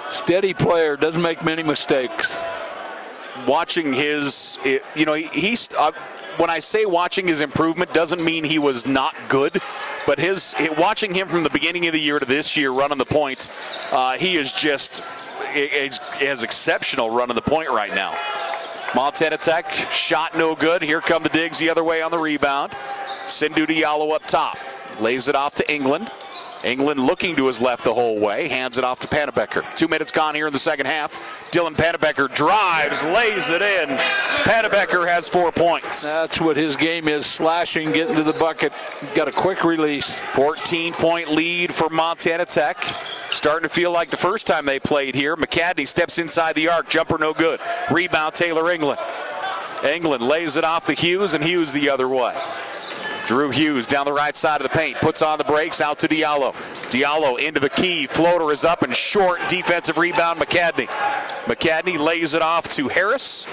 Steady player, doesn't make many mistakes. Watching his, he's when I say watching his improvement, doesn't mean he was not good, but watching him from the beginning of the year to this year running the point, he is just. He has exceptional run of the point right now. Montana Tech shot no good. Here come the Digs the other way on the rebound. Sindhu Diallo up top. Lays it off to England. England looking to his left the whole way. Hands it off to Pannebecker. 2 minutes gone here in the second half. Dylan Pannebecker drives, lays it in. Pannebecker has 4 points. That's what his game is, slashing, getting to the bucket. He's got a quick release. 14-point lead for Montana Tech. Starting to feel like the first time they played here. McCadney steps inside the arc. Jumper no good. Rebound Taylor England. England lays it off to Hughes, and Hughes the other way. Drew Hughes down the right side of the paint, puts on the brakes, out to Diallo. Diallo into the key, floater is up and short, defensive rebound McCadney. McCadney lays it off to Harris,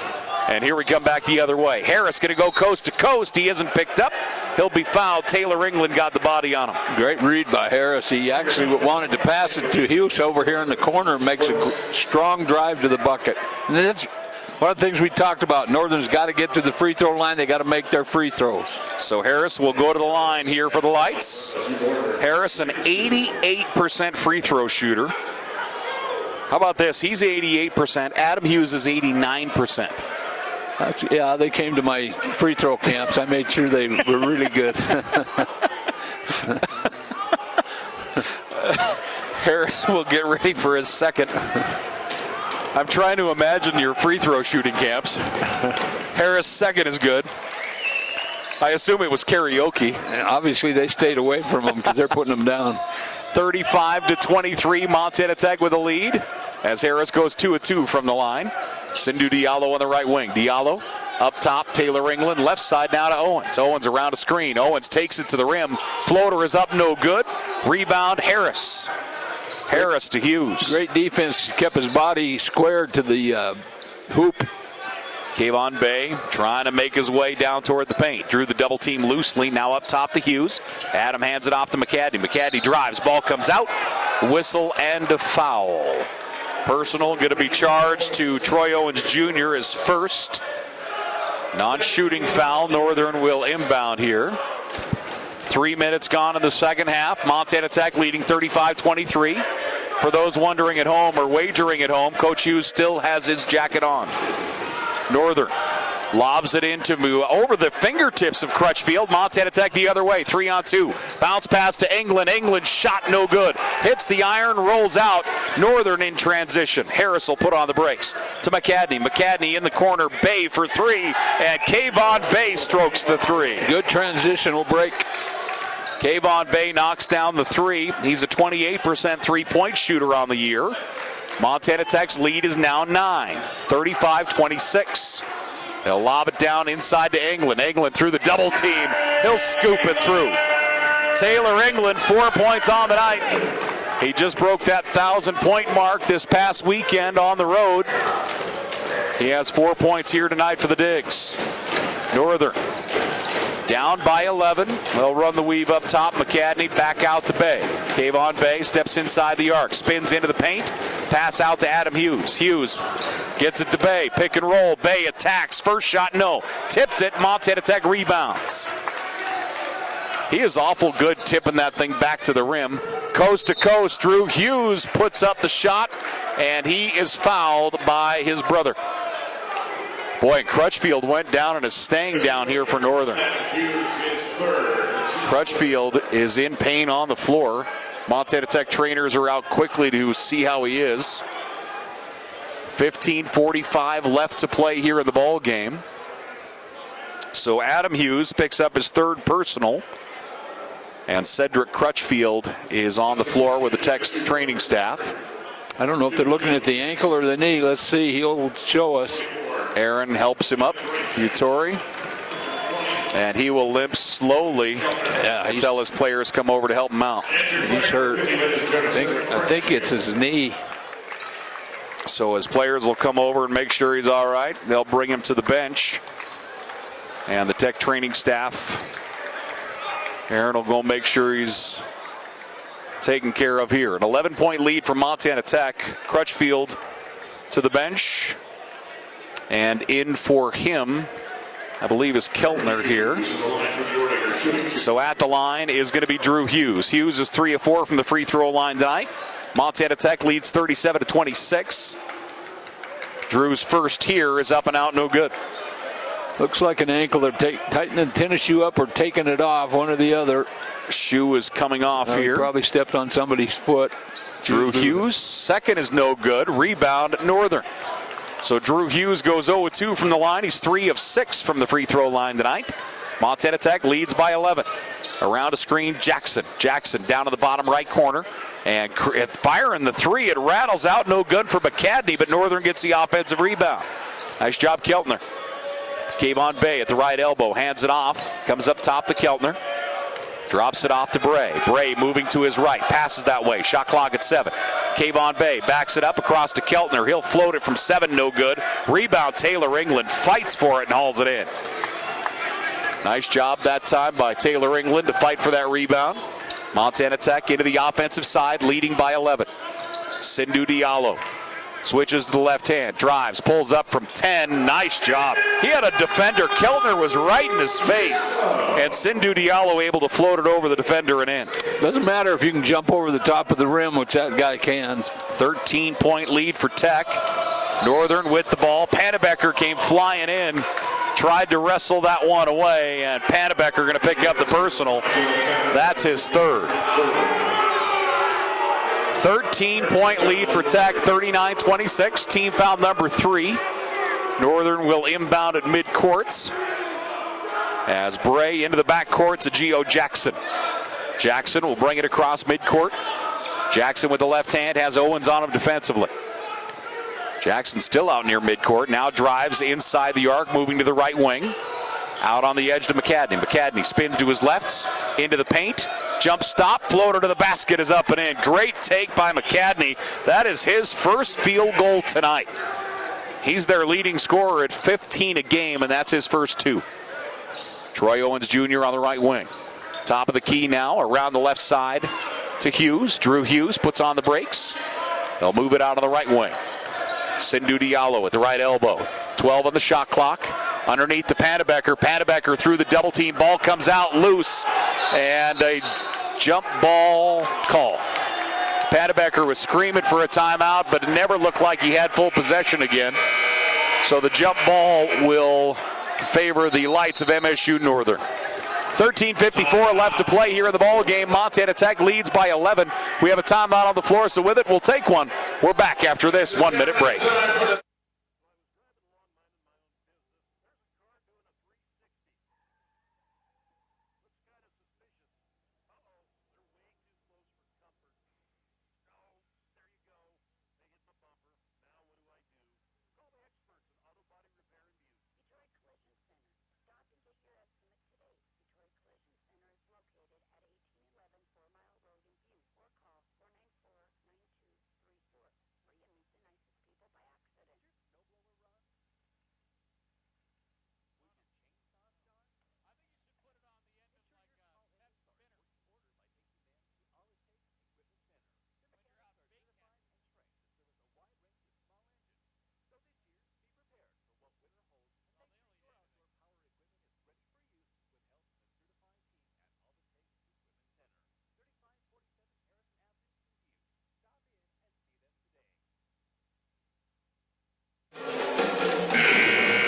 and here we come back the other way. Harris going to go coast to coast, he isn't picked up. He'll be fouled. Taylor England got the body on him. Great read by Harris. He actually wanted to pass it to Hughes over here in the corner, makes a strong drive to the bucket. And that's one of the things we talked about. Northern's got to get to the free throw line. They got to make their free throws. So Harris will go to the line here for the Lights. Harris, an 88% free throw shooter. How about this? He's 88%. Adam Hughes is 89%. Yeah, they came to my free throw camps. I made sure they were really good. Harris will get ready for his second. I'm trying to imagine your free throw shooting camps. Harris' second is good. I assume it was karaoke. And obviously, they stayed away from him because they're putting them down. 35-23, Montana Tech with a lead. as Harris goes 2 of 2 from the line. Sindhu Diallo on the right wing. Diallo up top, Taylor England. Left side now to Owens. Owens around a screen. Owens takes it to the rim. Floater is up, no good. Rebound, Harris. Harris to Hughes. Great defense. Kept his body squared to the hoop. Kayvon Bay trying to make his way down toward the paint. Drew the double team loosely. Now up top to Hughes. Adam hands it off to McCadney. McCadney drives. Ball comes out. Whistle and a foul. Personal going to be charged to Troy Owens Jr. his first. Non-shooting foul. Northern will inbound here. 3 minutes gone in the second half. Montana Tech leading 35-23. For those wondering at home or wagering at home, Coach Hughes still has his jacket on. Northern lobs it into over the fingertips of Crutchfield. Montana Tech the other way, 3-on-2. Bounce pass to England. England shot no good. Hits the iron, rolls out. Northern in transition. Harris will put on the brakes to McCadney. McCadney in the corner. Bay for 3, and Kayvon Bay strokes the 3. Good transitional break. Kayvon Bay knocks down the 3. He's a 28% three-point shooter on the year. Montana Tech's lead is now 9, 35-26. They'll lob it down inside to England. England through the double team. He'll scoop it through. Taylor England, 4 points on the night. He just broke that 1,000-point mark this past weekend on the road. He has 4 points here tonight for the Digs. Northern down by 11. They'll run the weave up top. McCadney back out to Bay. Kayvon Bay steps inside the arc. Spins into the paint. Pass out to Adam Hughes. Hughes gets it to Bay. Pick and roll. Bay attacks. First shot, no. Tipped it. Montana Tech rebounds. He is awful good tipping that thing back to the rim. Coast to coast. Drew Hughes puts up the shot, and he is fouled by his brother. Boy, Crutchfield went down and is staying down here for Northern. Crutchfield is in pain on the floor. Montana Tech trainers are out quickly to see how he is. 15:45 left to play here in the ball game. So Adam Hughes picks up his 3rd personal. And Cedric Crutchfield is on the floor with the Tech's training staff. I don't know if they're looking at the ankle or the knee. Let's see. He'll show us. Aaron helps him up, Utori, and he will limp slowly until his players come over to help him out. He's hurt. I think it's his knee. So his players will come over and make sure he's all right. They'll bring him to the bench, and the Tech training staff, Aaron will go make sure he's taken care of here. An 11-point lead for Montana Tech. Crutchfield to the bench. And in for him, I believe, is Keltner here. So at the line is going to be Drew Hughes. Hughes is 3 of 4 from the free throw line tonight. Montana Tech leads 37-26. Drew's first here is up and out, no good. Looks like an ankle. They're tightening the tennis shoe up or taking it off, one or the other. Shoe is coming off here. He probably stepped on somebody's foot. Drew Hughes, second is no good. Rebound, Northern. So Drew Hughes goes 0-2 from the line. He's 3 of 6 from the free throw line tonight. Montana Tech leads by 11. Around a screen, Jackson. Jackson down to the bottom right corner. And firing the 3. It rattles out, no good for McCadney, but Northern gets the offensive rebound. Nice job, Keltner. Kayvon Bay at the right elbow, hands it off. Comes up top to Keltner. Drops it off to Bray. Bray moving to his right. Passes that way. Shot clock at 7. Kayvon Bay backs it up across to Keltner. He'll float it from 7. No good. Rebound Taylor England. Fights for it and hauls it in. Nice job that time by Taylor England to fight for that rebound. Montana Tech into the offensive side, leading by 11. Sindhu Diallo switches to the left hand, drives, pulls up from 10. Nice job. He had a defender. Keltner was right in his face, and Sindhu Diallo able to float it over the defender and in. Doesn't matter if you can jump over the top of the rim, which that guy can. 13-point lead for Tech. Northern with the ball. Pannebecker came flying in, tried to wrestle that one away, and Pannebecker going to pick up the personal. That's his 3rd. 13-point lead for Tech, 39-26. Team foul number 3. Northern will inbound at midcourt as Bray into the backcourt to Gio Jackson. Jackson will bring it across midcourt. Jackson with the left hand has Owens on him defensively. Jackson still out near midcourt. Now drives inside the arc, moving to the right wing. Out on the edge to McCadney. McCadney spins to his left, into the paint. Jump stop, floater to the basket is up and in. Great take by McCadney. That is his first field goal tonight. He's their leading scorer at 15 a game, and that's his first 2. Troy Owens Jr. on the right wing. Top of the key now, around the left side to Hughes. Drew Hughes puts on the brakes. They'll move it out on the right wing. Sindhu Diallo at the right elbow. 12 on the shot clock. Underneath to Pannebecker. Pannebecker through the double team. Ball comes out loose. And a jump ball call. Pannebecker was screaming for a timeout, but it never looked like he had full possession again. So the jump ball will favor the Lights of MSU Northern. 13:54 left to play here in the ball game. Montana Tech leads by 11. We have a timeout on the floor, so with it, we'll take one. We're back after this 1-minute break.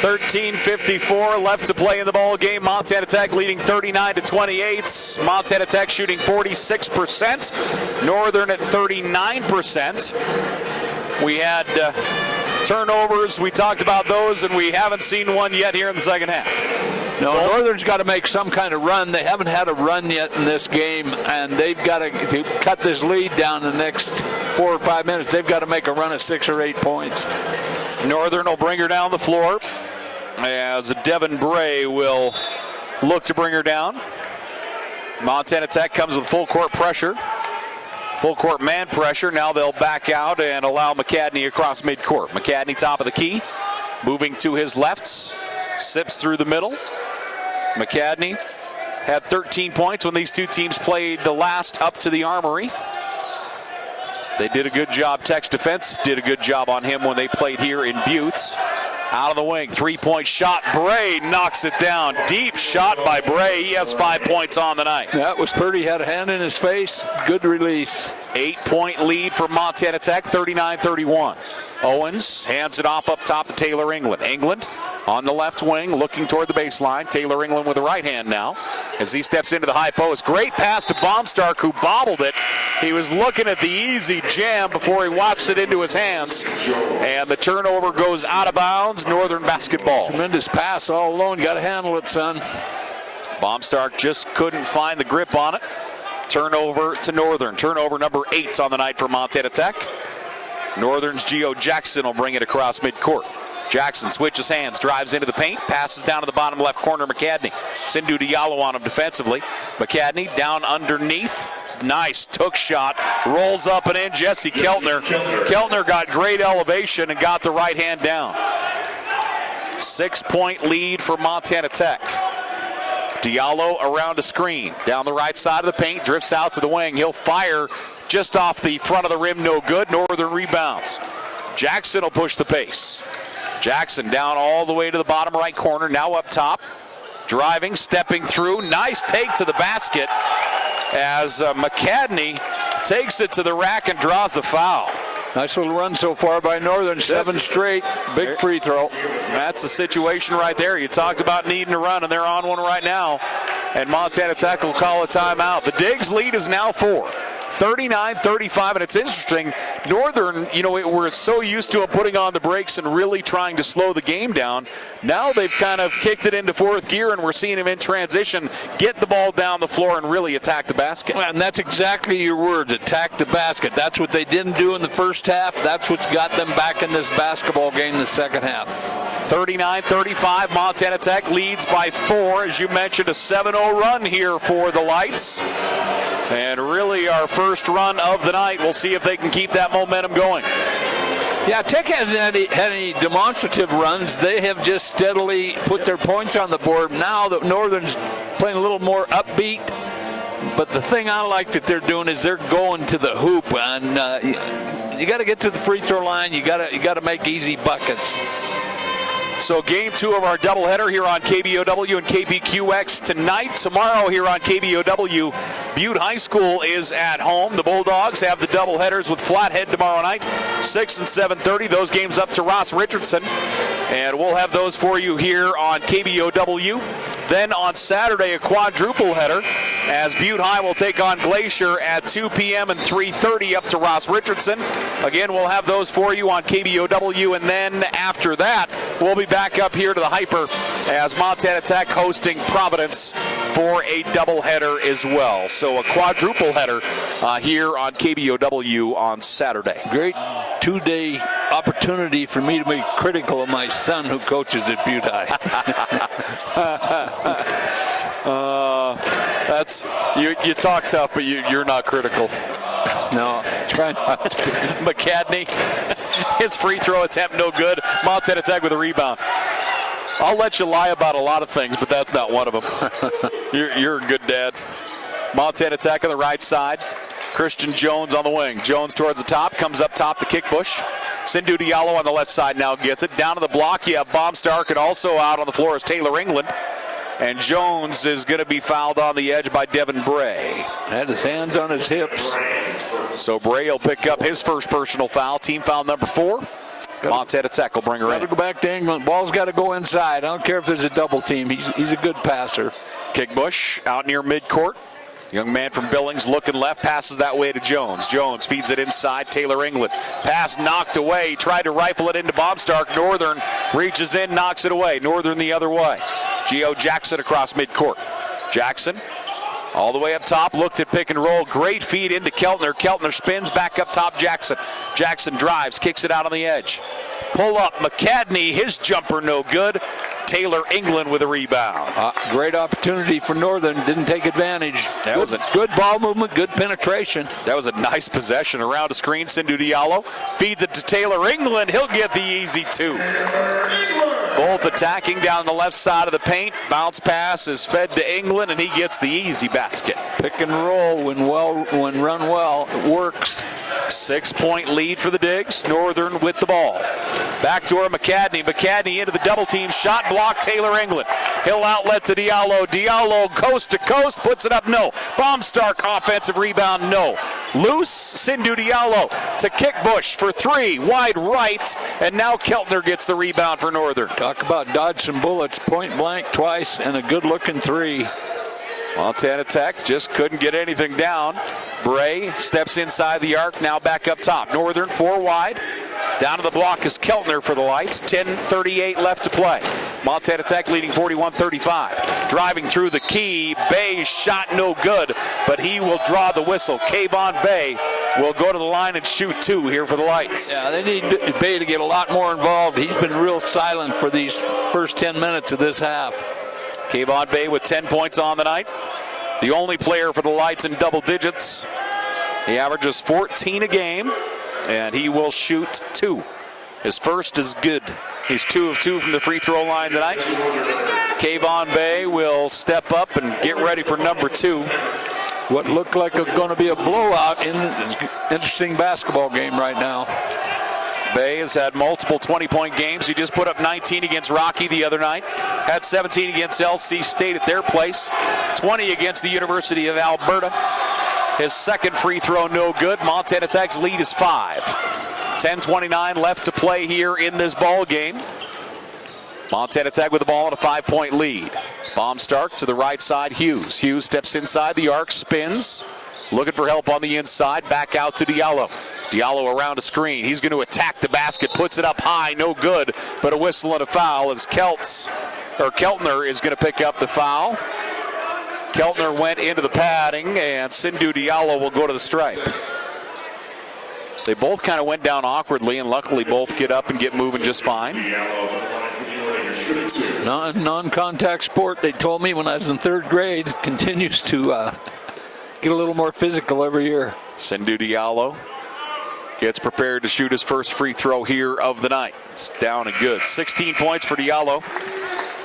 $13:54 left to play in the ball game. Montana Tech leading 39-28. Montana Tech shooting 46%. Northern at 39%. We had turnovers. We talked about those, and we haven't seen one yet here in the second half. No, Northern's got to make some kind of run. They haven't had a run yet in this game, and they've got to cut this lead down in the next 4 or 5 minutes. They've got to make a run of 6 or 8 points. Northern will bring her down the floor as Devin Bray will look to bring her down. Montana Tech comes with full court pressure. Full court man pressure. Now they'll back out and allow McCadney across midcourt. McCadney top of the key. Moving to his left. Sips through the middle. McCadney had 13 points when these two teams played the last up to the Armory. They did a good job. Tech's defense did a good job on him when they played here in Buttes. Out of the wing, 3-point shot. Bray knocks it down. Deep shot by Bray. He has 5 points on the night. That was Purdy, had a hand in his face. Good release. 8-point lead for Montana Tech, 39-31. Owens hands it off up top to Taylor England. England on the left wing, looking toward the baseline. Taylor England with the right hand now as he steps into the high post. Great pass to Baumstark, who bobbled it. He was looking at the easy jam before he watched it into his hands. And the turnover goes out of bounds. Northern basketball. Tremendous pass all alone. Got to handle it, son. Baumstark just couldn't find the grip on it. Turnover to Northern. Turnover number 8 on the night for Montana Tech. Northern's Geo Jackson will bring it across midcourt. Jackson switches hands, drives into the paint, passes down to the bottom left corner, McCadney. Sindhu Diallo on him defensively. McCadney down underneath. Nice took shot, rolls up and in. Jesse Keltner. Keltner got great elevation and got the right hand down. 6-point lead for Montana Tech. Diallo around a screen. Down the right side of the paint, drifts out to the wing. He'll fire just off the front of the rim, no good. Northern rebounds. Jackson will push the pace. Jackson down all the way to the bottom right corner, now up top. Driving, stepping through. Nice take to the basket as McCadney takes it to the rack and draws the foul. Nice little run so far by Northern, 7 straight. Big free throw. That's the situation right there. You talked about needing to run, and they're on one right now. And Montana Tech will call a timeout. The Diggs lead is now 4. 39-35, and it's interesting. Northern, we're so used to them putting on the brakes and really trying to slow the game down. Now they've kind of kicked it into fourth gear, and we're seeing them in transition get the ball down the floor and really attack the basket. And that's exactly your words, attack the basket. That's what they didn't do in the first half. That's what's got them back in this basketball game in the second half. 39-35, Montana Tech leads by 4. As you mentioned, a 7-0 run here for the Lights. And really our first run of the night. We'll see if they can keep that momentum going. Yeah, Tech hasn't had any demonstrative runs. They have just steadily put their points on the board. Now that Northern's playing a little more upbeat. But the thing I like that they're doing is they're going to the hoop. And you got to get to the free throw line. You got to make easy buckets. So game 2 of our doubleheader here on KBOW and KPQX tonight. Tomorrow here on KBOW, Butte High School is at home. The Bulldogs have the doubleheaders with Flathead tomorrow night, 6 and 7:30. Those games up to Ross Richardson. And we'll have those for you here on KBOW. Then on Saturday, a quadruple header as Butte High will take on Glacier at 2 p.m. and 3:30 up to Ross Richardson. Again, we'll have those for you on KBOW, and then after that, we'll be back up here to the Hyper as Montana Tech hosting Providence for a doubleheader as well. So a quadruple header here on KBOW on Saturday. Great two-day opportunity for me to be critical of my son who coaches at Butte High. You talk tough, but you're not critical. No, try not to. McCadney, his free throw attempt no good. Montana Tech with a rebound. I'll let you lie about a lot of things, but that's not one of them. You're a good dad. Montana Tech on the right side. Christian Jones on the wing. Jones towards the top, comes up top to Kickbush. Sindhu Diallo on the left side now gets it. Down to the block, you have Baumstark, and also out on the floor is Taylor England. And Jones is going to be fouled on the edge by Devin Bray. Had his hands on his hips. So Bray will pick up his first personal foul, team foul number 4. Montana Tech will bring her in. Got to go back to England. Ball's got to go inside. I don't care if there's a double team. He's a good passer. Kickbush out near midcourt. Young man from Billings looking left, passes that way to Jones. Jones feeds it inside, Taylor England. Pass knocked away, he tried to rifle it into Baumstark. Northern reaches in, knocks it away. Northern the other way. Gio Jackson across midcourt. Jackson all the way up top, looked at pick and roll. Great feed into Keltner. Keltner spins back up top, Jackson. Jackson drives, kicks it out on the edge. Pull up, McCadney, his jumper no good. Taylor England with a rebound. Great opportunity for Northern, didn't take advantage. That was a good ball movement, good penetration. That was a nice possession around a screen. Sindhu Diallo feeds it to Taylor England. He'll get the easy 2. Both attacking down the left side of the paint. Bounce pass is fed to England, and he gets the easy basket. Pick and roll when run well, it works. 6-point lead for the Digs. Northern with the ball. Backdoor McCadney. McCadney into the double team. Shot block Taylor England. He'll outlet to Diallo. Diallo coast to coast. Puts it up. No. Baumstark offensive rebound. No. Loose. Sindhu Diallo to Kickbush for 3. Wide right. And now Keltner gets the rebound for Northern. Talk about dodge some bullets. Point blank twice and a good looking 3. Montana Tech just couldn't get anything down. Bray steps inside the arc, now back up top. Northern 4 wide. Down to the block is Keltner for the Lights. 10:38 left to play. Montana Tech leading 41-35. Driving through the key. Bay's shot no good, but he will draw the whistle. Kayvon Bay will go to the line and shoot 2 here for the Lights. Yeah, they need Bay to get a lot more involved. He's been real silent for these first 10 minutes of this half. Kayvon Bay with 10 points on the night. The only player for the Lights in double digits. He averages 14 a game, and he will shoot 2. His first is good. He's 2 of 2 from the free throw line tonight. Kayvon Bay will step up and get ready for number 2. What looked like going to be a blowout in an interesting basketball game right now. Bay has had multiple 20-point games. He just put up 19 against Rocky the other night. Had 17 against LC State at their place. 20 against the University of Alberta. His second free throw no good. Montana Tech's lead is 5. 10:29 left to play here in this ball game. Montana Tech with the ball on a 5-point lead. Baumstark to the right side, Hughes. Hughes steps inside the arc, spins. Looking for help on the inside. Back out to Diallo. Diallo around a screen. He's going to attack the basket. Puts it up high. No good. But a whistle and a foul as Keltner is going to pick up the foul. Keltner went into the padding, and Sindhu Diallo will go to the stripe. They both kind of went down awkwardly, and luckily both get up and get moving just fine. Non-contact sport, they told me when I was in 3rd grade, continues to get a little more physical every year. Sindhu Diallo gets prepared to shoot his first free throw here of the night. It's down and good. 16 points for Diallo.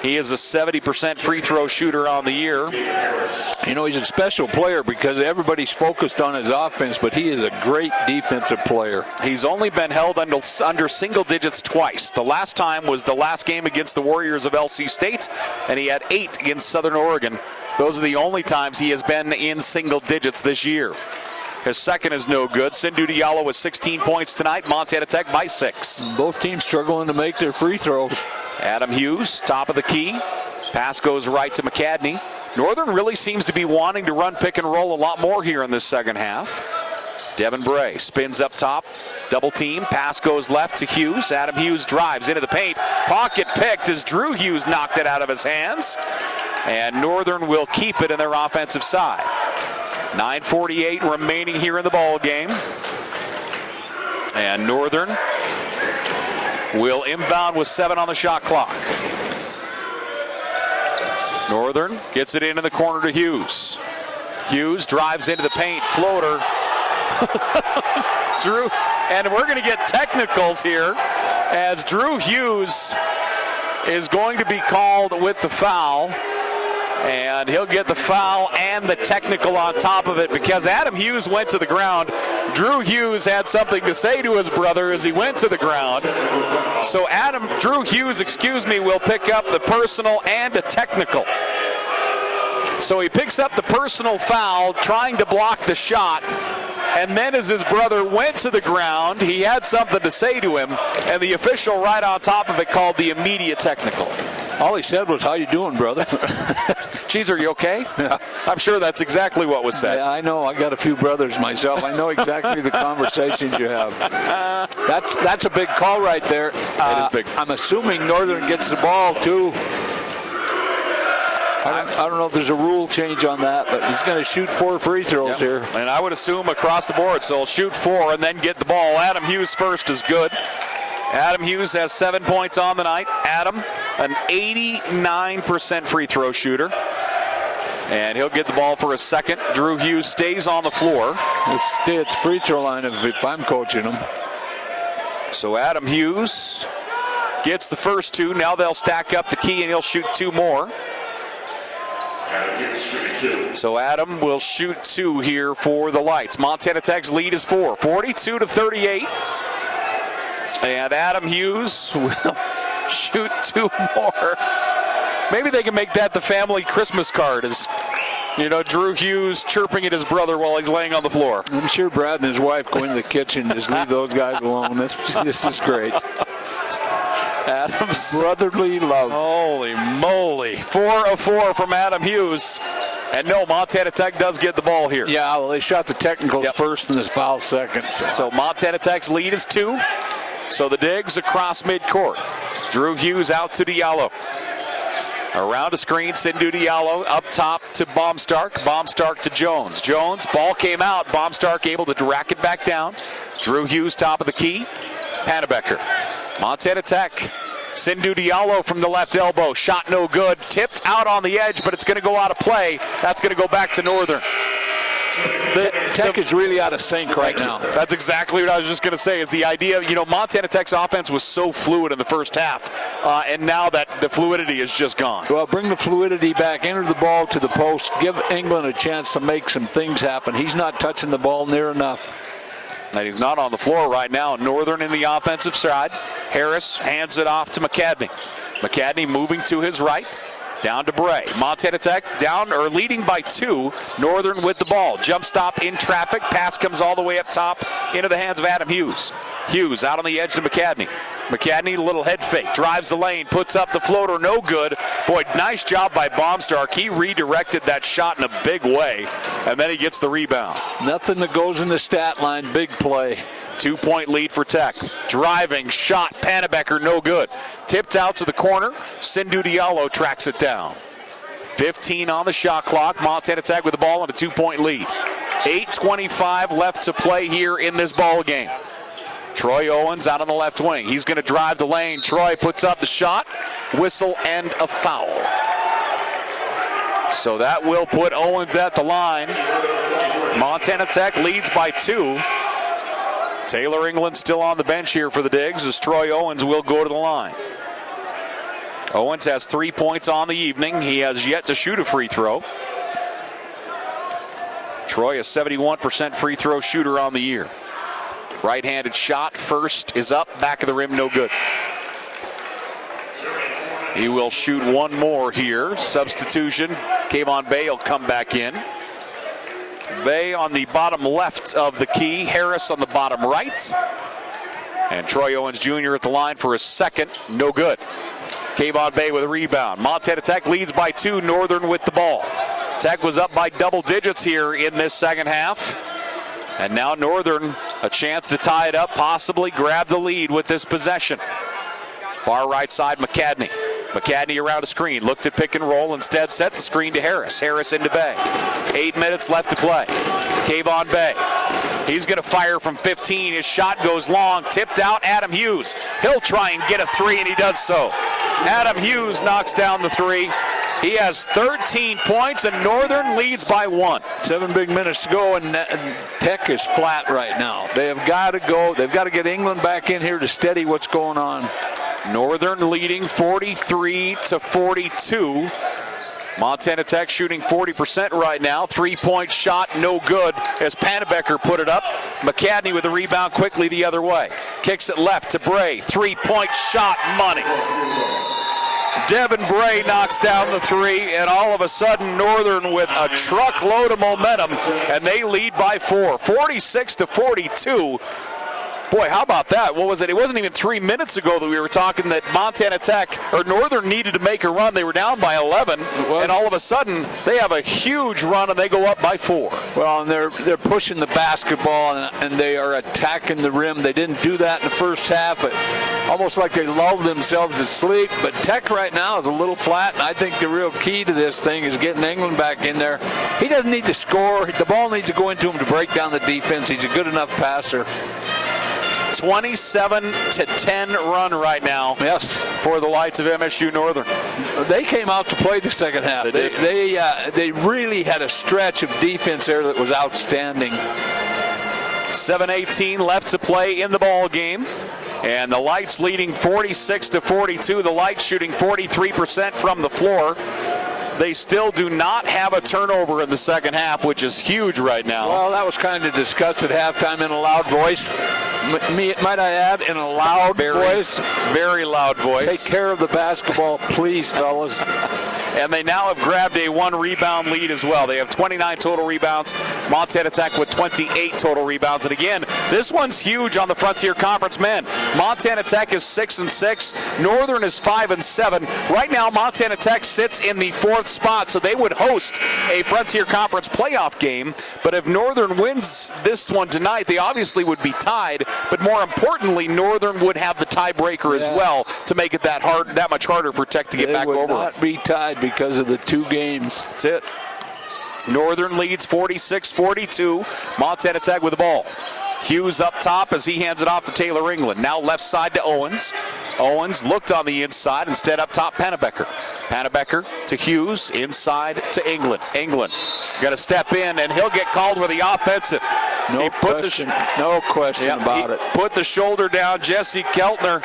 He is a 70% free throw shooter on the year. You know, he's a special player because everybody's focused on his offense, but he is a great defensive player. He's only been held under single digits twice. The last time was the last game against the Warriors of LC State, and he had 8 against Southern Oregon. Those are the only times he has been in single digits this year. His second is no good. Sindhu Diallo with 16 points tonight. Montana Tech by 6. Both teams struggling to make their free throws. Adam Hughes, top of the key. Pass goes right to McCadney. Northern really seems to be wanting to run pick and roll a lot more here in this second half. Devin Bray spins up top. Double team. Pass goes left to Hughes. Adam Hughes drives into the paint. Pocket picked as Drew Hughes knocked it out of his hands. And Northern will keep it in their offensive side. 9:48 remaining here in the ball game. And Northern will inbound with 7 on the shot clock. Northern gets it into the corner to Hughes. Hughes drives into the paint. Floater. Drew, and we're going to get technicals here as Drew Hughes is going to be called with the foul. And he'll get the foul and the technical on top of it because Adam Hughes went to the ground. Drew Hughes had something to say to his brother as he went to the ground. So Drew Hughes, will pick up the personal and a technical. So he picks up the personal foul, trying to block the shot. And then as his brother went to the ground, he had something to say to him. And the official right on top of it called the immediate technical. All he said was, "How you doing, brother?" Geez, are you okay? Yeah. I'm sure that's exactly what was said. Yeah, I know. I got a few brothers myself. I know exactly the conversations you have. That's a big call right there. It is big. I'm assuming Northern gets the ball, too. I don't know if there's a rule change on that, but he's going to shoot 4 free throws here. And I would assume across the board, so he'll shoot 4 and then get the ball. Adam Hughes first is good. Adam Hughes has 7 points on the night. Adam, an 89% free throw shooter. And he'll get the ball for a second. Drew Hughes stays on the floor. He'll stay at the free throw line if I'm coaching him. So Adam Hughes gets the first 2. Now they'll stack up the key and he'll shoot 2 more. So Adam will shoot 2 here for the Lights. Montana Tech's lead is 4, 42-38. And Adam Hughes will shoot 2 more. Maybe they can make that the family Christmas card, as Drew Hughes chirping at his brother while he's laying on the floor. I'm sure Brad and his wife go into the kitchen and just leave those guys alone. This is great. Adam's brotherly love. Holy moly. 4 of 4 from Adam Hughes. And no, Montana Tech does get the ball here. Yeah, well, they shot the technicals first and this foul second. So Montana Tech's lead is 2. So the digs across midcourt. Drew Hughes out to Diallo. Around a screen, Sindhu Diallo up top to Baumstark. Baumstark to Jones. Jones, ball came out. Baumstark able to rack it back down. Drew Hughes top of the key. Pannebecker. Montana Tech. Sindhu Diallo from the left elbow. Shot no good. Tipped out on the edge, but it's going to go out of play. That's going to go back to Northern. Tech is really out of sync right now. That's exactly what I was just going to say. Is the idea, Montana Tech's offense was so fluid in the first half, and now that the fluidity is just gone. Well, bring the fluidity back, enter the ball to the post, give England a chance to make some things happen. He's not touching the ball near enough. And he's not on the floor right now. Northern in the offensive side. Harris hands it off to McCadney. McCadney moving to his right. Down to Bray. Montana Tech leading by 2. Northern with the ball. Jump stop in traffic. Pass comes all the way up top into the hands of Adam Hughes. Hughes out on the edge to McCadney. McCadney, a little head fake, drives the lane, puts up the floater, no good. Boy, nice job by Baumstark. He redirected that shot in a big way, and then he gets the rebound. Nothing that goes in the stat line, big play. 2-point lead for Tech. Driving, shot, Panabecker, no good. Tipped out to the corner, Sindhu Diallo tracks it down. 15 on the shot clock, Montana Tech with the ball and a 2-point lead. 8:25 left to play here in this ball game. Troy Owens out on the left wing. He's going to drive the lane. Troy puts up the shot, whistle, and a foul. So that will put Owens at the line. Montana Tech leads by 2. Taylor England still on the bench here for the Digs as Troy Owens will go to the line. Owens has 3 points on the evening. He has yet to shoot a free throw. Troy, a 71% free throw shooter on the year. Right-handed shot, first is up, back of the rim, no good. He will shoot one more here. Substitution, Kayvon Bay will come back in. Bay on the bottom left of the key, Harris on the bottom right. And Troy Owens Jr. at the line for his second, no good. Kayvon Bay with a rebound. Montana Tech leads by 2, Northern with the ball. Tech was up by double digits here in this second half. And now Northern a chance to tie it up, possibly grab the lead with this possession. Far right side, McCadney. McCadney around a screen, looked at pick and roll, instead sets a screen to Harris. Harris into Bay. 8 minutes left to play. Kayvon Bay. He's going to fire from 15. His shot goes long, tipped out. Adam Hughes. He'll try and get a 3, and he does so. Adam Hughes knocks down the 3. He has 13 points, and Northern leads by 1. 7 big minutes to go, and Tech is flat right now. They have got to go. They've got to get England back in here to steady what's going on. Northern leading 43-42. Montana Tech shooting 40% right now. 3-point shot, no good as Panabecker put it up. McCadney with the rebound quickly the other way. Kicks it left to Bray. 3-point shot, money. Devin Bray knocks down the 3, and all of a sudden Northern with a truckload of momentum, and they lead by 4, 46-42. Boy, how about that? What was it? It wasn't even 3 minutes ago that we were talking that Montana Tech or Northern needed to make a run. They were down by 11, and all of a sudden they have a huge run and they go up by 4. Well, and they're pushing the basketball and they are attacking the rim. They didn't do that in the first half, but almost like they lulled themselves to sleep. But Tech right now is a little flat, and I think the real key to this thing is getting England back in there. He doesn't need to score. The ball needs to go into him to break down the defense. He's a good enough passer. 27-10 run right now. Yes, for the Lights of MSU Northern. They came out to play the second half. They really had a stretch of defense there that was outstanding. 7:18 left to play in the ball game, and the Lights leading 46-42. The Lights shooting 43% from the floor. They still do not have a turnover in the second half, which is huge right now. Well, that was kind of discussed at halftime in a loud voice. Might I add, in a loud voice? Very loud voice. Take care of the basketball, please, fellas. And they now have grabbed a 1-rebound lead as well. They have 29 total rebounds. Montana Tech with 28 total rebounds. And again, this one's huge on the Frontier Conference men. Montana Tech is 6-6. Northern is 5-7. Right now, Montana Tech sits in the 4th spot, so they would host a Frontier Conference playoff game. But if Northern wins this one tonight, they obviously would be tied. But more importantly, Northern would have the tiebreaker as well to make it that much harder for Tech to get back over. They would not be tied because of the 2 games. That's it. Northern leads 46-42. Montana Tech with the ball. Hughes up top as he hands it off to Taylor England. Now left side to Owens. Owens looked on the inside. Instead up top, Panabecker. Panabecker to Hughes. Inside to England. England got to step in, and he'll get called with the offensive. No question about it. Put the shoulder down. Jesse Keltner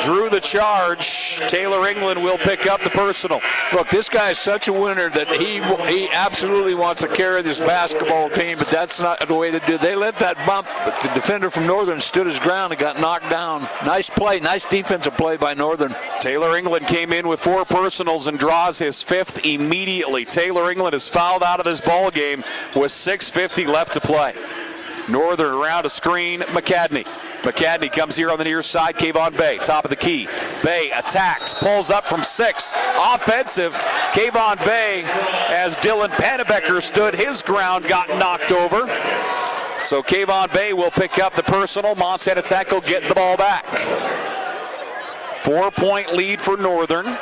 drew the charge. Taylor England will pick up the personal. Look, this guy is such a winner that he absolutely wants to carry this basketball team, but that's not the way to do it. They let that bump, but the defender from Northern stood his ground and got knocked down. Nice play, nice defensive play by Northern. Taylor England came in with 4 personals and draws his 5th immediately. Taylor England is fouled out of this ball game with 6:50 left to play. Northern around a screen, McCadney. McCadney comes here on the near side. Kayvon Bay, top of the key. Bay attacks, pulls up from 6. Offensive. Kayvon Bay, as Dylan Pannebecker stood his ground, got knocked over. So Kayvon Bay will pick up the personal. Montana Tech will get the ball back. 4-point lead for Northern.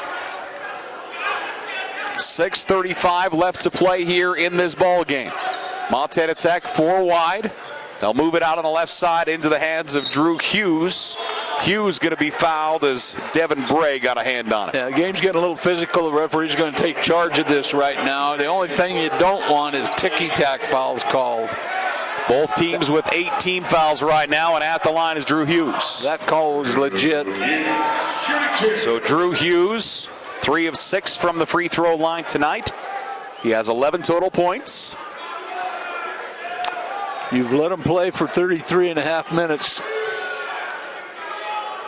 6:35 left to play here in this ball game. Montana Tech 4 wide. They'll move it out on the left side into the hands of Drew Hughes. Hughes going to be fouled as Devin Bray got a hand on it. Yeah, the game's getting a little physical. The referee's going to take charge of this right now. The only thing you don't want is ticky-tack fouls called. Both teams with 8 team fouls right now, and at the line is Drew Hughes. That call was legit. So Drew Hughes, 3 of 6 from the free throw line tonight. He has 11 total points. You've let him play for 33.5 minutes.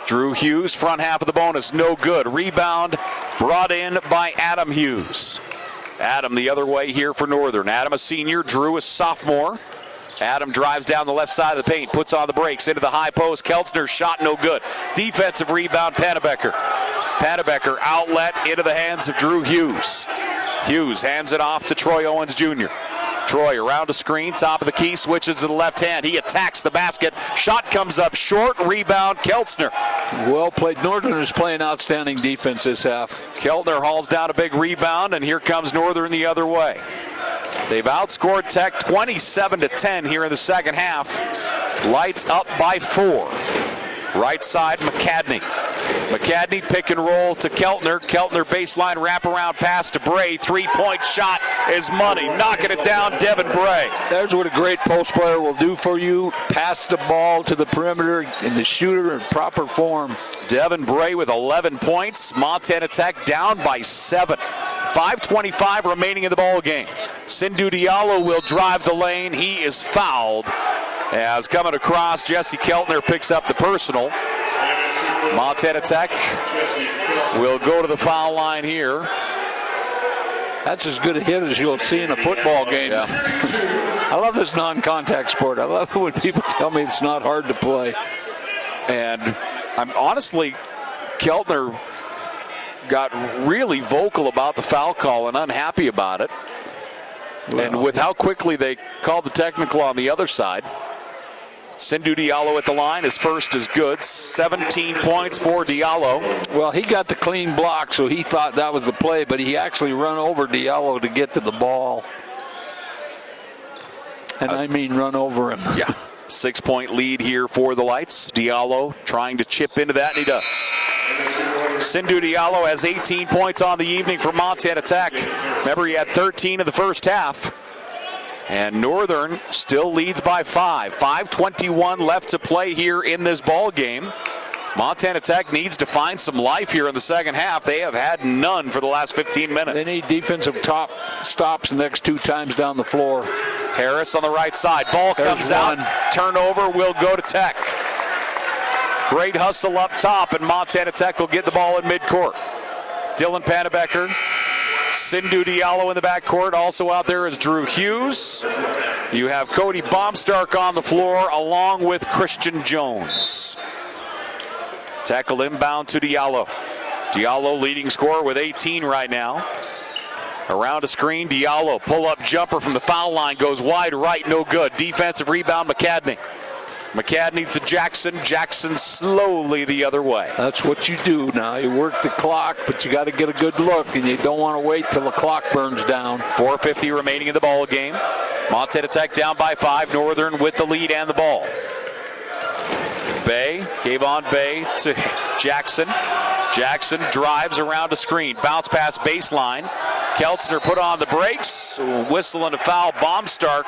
Drew Hughes, front half of the bonus, no good. Rebound brought in by Adam Hughes. Adam the other way here for Northern. Adam a senior, Drew a sophomore. Adam drives down the left side of the paint, puts on the brakes into the high post. Keltzner shot no good. Defensive rebound, Pannebecker. Pannebecker outlet into the hands of Drew Hughes. Hughes hands it off to Troy Owens Jr. Troy around a screen, top of the key, switches to the left hand. He attacks the basket. Shot comes up short. Rebound, Keltzner. Well played. Northern is playing outstanding defense this half. Keltner hauls down a big rebound, and here comes Northern the other way. They've outscored Tech 27-10 here in the second half. Lights up by 4. Right side, McCadney. McCadney pick and roll to Keltner. Keltner baseline wraparound pass to Bray. 3-point shot is money. Knocking it down, Devin Bray. There's what a great post player will do for you. Pass the ball to the perimeter and the shooter in proper form. Devin Bray with 11 points. Montana Tech down by 7. 5:25 remaining in the ball game. Sindhu Diallo will drive the lane. He is fouled. As coming across, Jesse Keltner picks up the personal. Montana Tech will go to the foul line here. That's as good a hit as you'll see in a football game. Yeah. I love this non-contact sport. I love it when people tell me it's not hard to play. And I'm honestly, Keltner got really vocal about the foul call and unhappy about it. Well, and with how quickly they called the technical on the other side. Sindhu Diallo at the line. His first is good. 17 points for Diallo. Well, he got the clean block, so he thought that was the play, but he actually run over Diallo to get to the ball. And I mean run over him. Yeah. 6-point lead here for the Lights. Diallo trying to chip into that, and he does. Sindhu Diallo has 18 points on the evening for Montana Tech. Remember, he had 13 in the first half. And Northern still leads by 5. 5:21 left to play here in this ball game. Montana Tech needs to find some life here in the second half. They have had none for the last 15 minutes. They need defensive top stops the next 2 times down the floor. Harris on the right side. Ball comes out. Turnover will go to Tech. Great hustle up top, and Montana Tech will get the ball in midcourt. Dylan Pannebecker. Sindhu Diallo in the backcourt. Also out there is Drew Hughes. You have Cody Baumstark on the floor along with Christian Jones. Tackle inbound to Diallo. Diallo leading scorer with 18 right now. Around a screen, Diallo pull-up jumper from the foul line goes wide right, no good. Defensive rebound, McCadney. McCadney to Jackson. Jackson slowly the other way. That's what you do now. You work the clock, but you got to get a good look, and you don't want to wait till the clock burns down. 4:50 remaining in the ball game. Montana Tech down by 5. Northern with the lead and the ball. Bay, Kayvon Bay to Jackson. Jackson drives around a screen. Bounce pass baseline. Keltzner put on the brakes. Whistle and a foul. Baumstark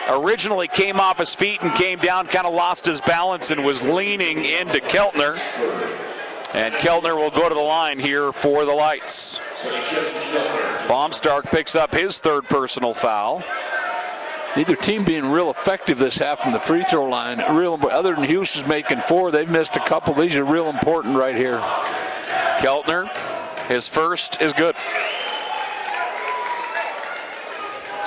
originally came off his feet and came down, kind of lost his balance and was leaning into Keltner. And Keltner will go to the line here for the Lights. Baumstark picks up his 3rd personal foul. Neither team being real effective this half from the free throw line. Other than Houston's making 4, they've missed a couple. These are real important right here. Keltner, his first is good.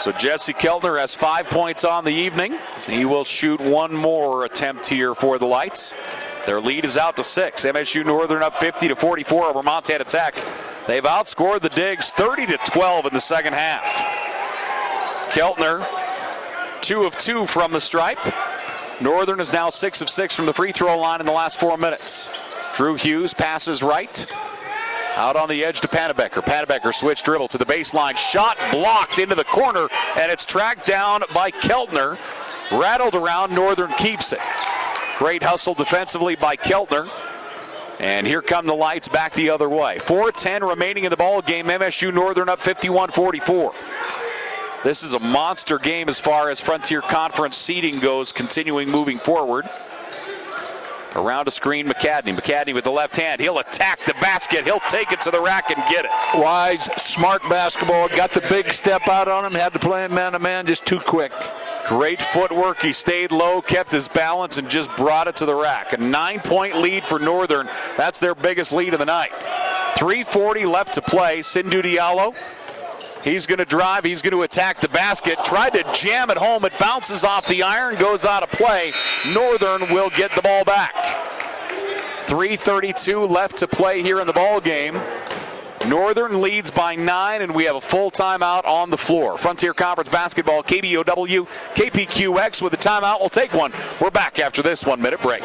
So Jesse Keltner has 5 points on the evening. He will shoot one more attempt here for the Lights. Their lead is out to 6. MSU Northern up 50-44 over Montana Tech. They've outscored the Digs 30-12 in the second half. Keltner, 2 of 2 from the stripe. Northern is now 6 of 6 from the free throw line in the last 4 minutes. Drew Hughes passes right. Out on the edge to Panabecker. Panabecker switch dribble to the baseline. Shot blocked into the corner, and it's tracked down by Keltner. Rattled around, Northern keeps it. Great hustle defensively by Keltner. And here come the Lights back the other way. 4:10 remaining in the ball game. MSU Northern up 51-44. This is a monster game as far as Frontier Conference seeding goes, continuing moving forward. Around a screen, McCadney. McCadney with the left hand. He'll attack the basket. He'll take it to the rack and get it. Wise, smart basketball. Got the big step out on him. Had to play him man-to-man, just too quick. Great footwork. He stayed low, kept his balance, and just brought it to the rack. A 9-point lead for Northern. That's their biggest lead of the night. 3:40 left to play. Sindhu Diallo. He's going to drive. He's going to attack the basket. Tried to jam it home. It bounces off the iron, goes out of play. Northern will get the ball back. 3:32 left to play here in the ball game. Northern leads by 9, and we have a full timeout on the floor. Frontier Conference Basketball, KBOW, KPQX with a timeout. We'll take one. We're back after this 1-minute break.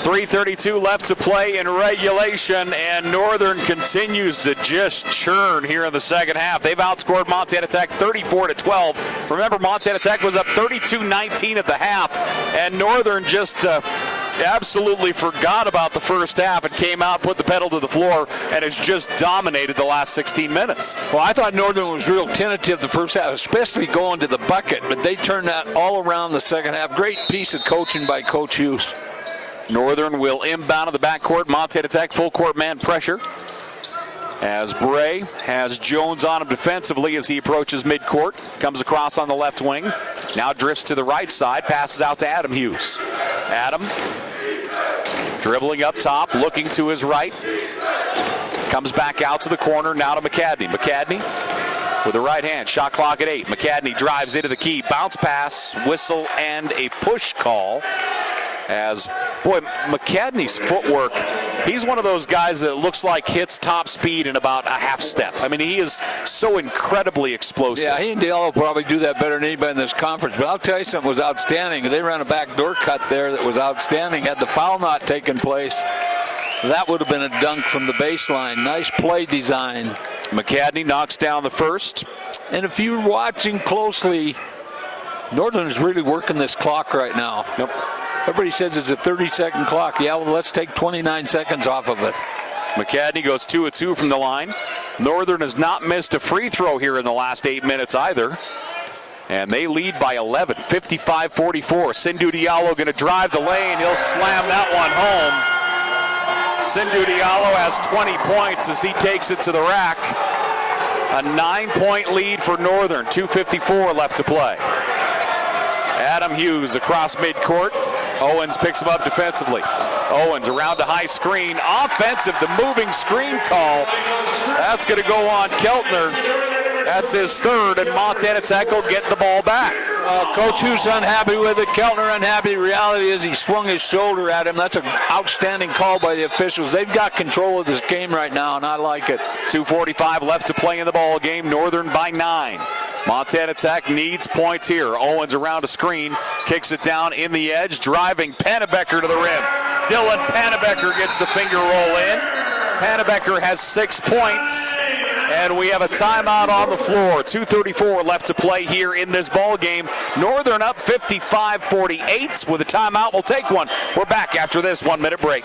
.332 left to play in regulation, and Northern continues to just churn here in the second half. They've outscored Montana Tech 34-12. Remember, Montana Tech was up 32-19 at the half, and Northern just absolutely forgot about the first half and came out, put the pedal to the floor, and has just dominated the last 16 minutes. Well, I thought Northern was real tentative the first half, especially going to the bucket, but they turned that all around the second half. Great piece of coaching by Coach Hughes. Northern will inbound to the backcourt. Montana Tech full court man pressure. As Bray has Jones on him defensively as he approaches midcourt. Comes across on the left wing. Now drifts to the right side. Passes out to Adam Hughes. Adam dribbling up top, looking to his right. Comes back out to the corner, now to McCadney. McCadney with the right hand. Shot clock at 8. McCadney drives into the key. Bounce pass, whistle, and a push call. As, boy, McCadney's footwork, he's one of those guys that looks like hits top speed in about a half step. I mean, he is so incredibly explosive. Yeah, he and Diallo probably do that better than anybody in this conference. But I'll tell you something was outstanding. They ran a backdoor cut there that was outstanding. Had the foul not taken place, that would have been a dunk from the baseline. Nice play design. McCadney knocks down the first. And if you're watching closely, Northern is really working this clock right now. Yep. Everybody says it's a 30-second clock. Yeah, well, let's take 29 seconds off of it. McCadney goes 2 of 2 from the line. Northern has not missed a free throw here in the last 8 minutes either. And they lead by 11, 55-44. Sindhu Diallo going to drive the lane. He'll slam that one home. Sindhu Diallo has 20 points as he takes it to the rack. A 9-point lead for Northern, 2:54 left to play. Adam Hughes across midcourt. Owens picks him up defensively. Owens around the high screen. Offensive, the moving screen call. That's going to go on Keltner. That's his third, and Montana Tech will get the ball back. Coach Hughes unhappy with it. Keltner unhappy. The reality is he swung his shoulder at him. That's an outstanding call by the officials. They've got control of this game right now, and I like it. 2:45 left to play in the ball game. Northern by 9. Montana Tech needs points here. Owens around a screen, kicks it down in the edge, driving Pannebecker to the rim. Dylan Pannebecker gets the finger roll in. Pannebecker has 6 points, and we have a timeout on the floor. 2:34 left to play here in this ball game. Northern up 55-48 with a timeout. We'll take one. We're back after this 1-minute break.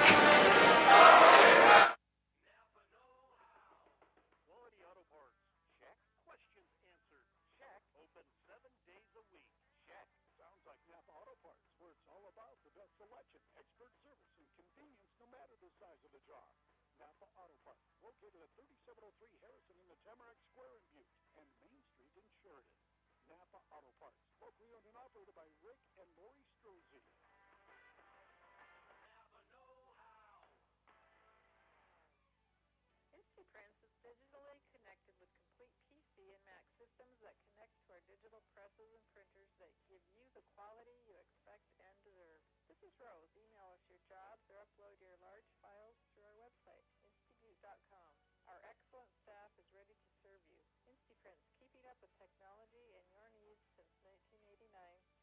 Prince is digitally connected with complete PC and Mac systems that connect to our digital presses and printers that give you the quality you expect and deserve. This is Rose. Email us your jobs or upload your large files through our website, institute.com. Our excellent staff is ready to serve you. InstiPrints, keeping up with technology and your needs since 1989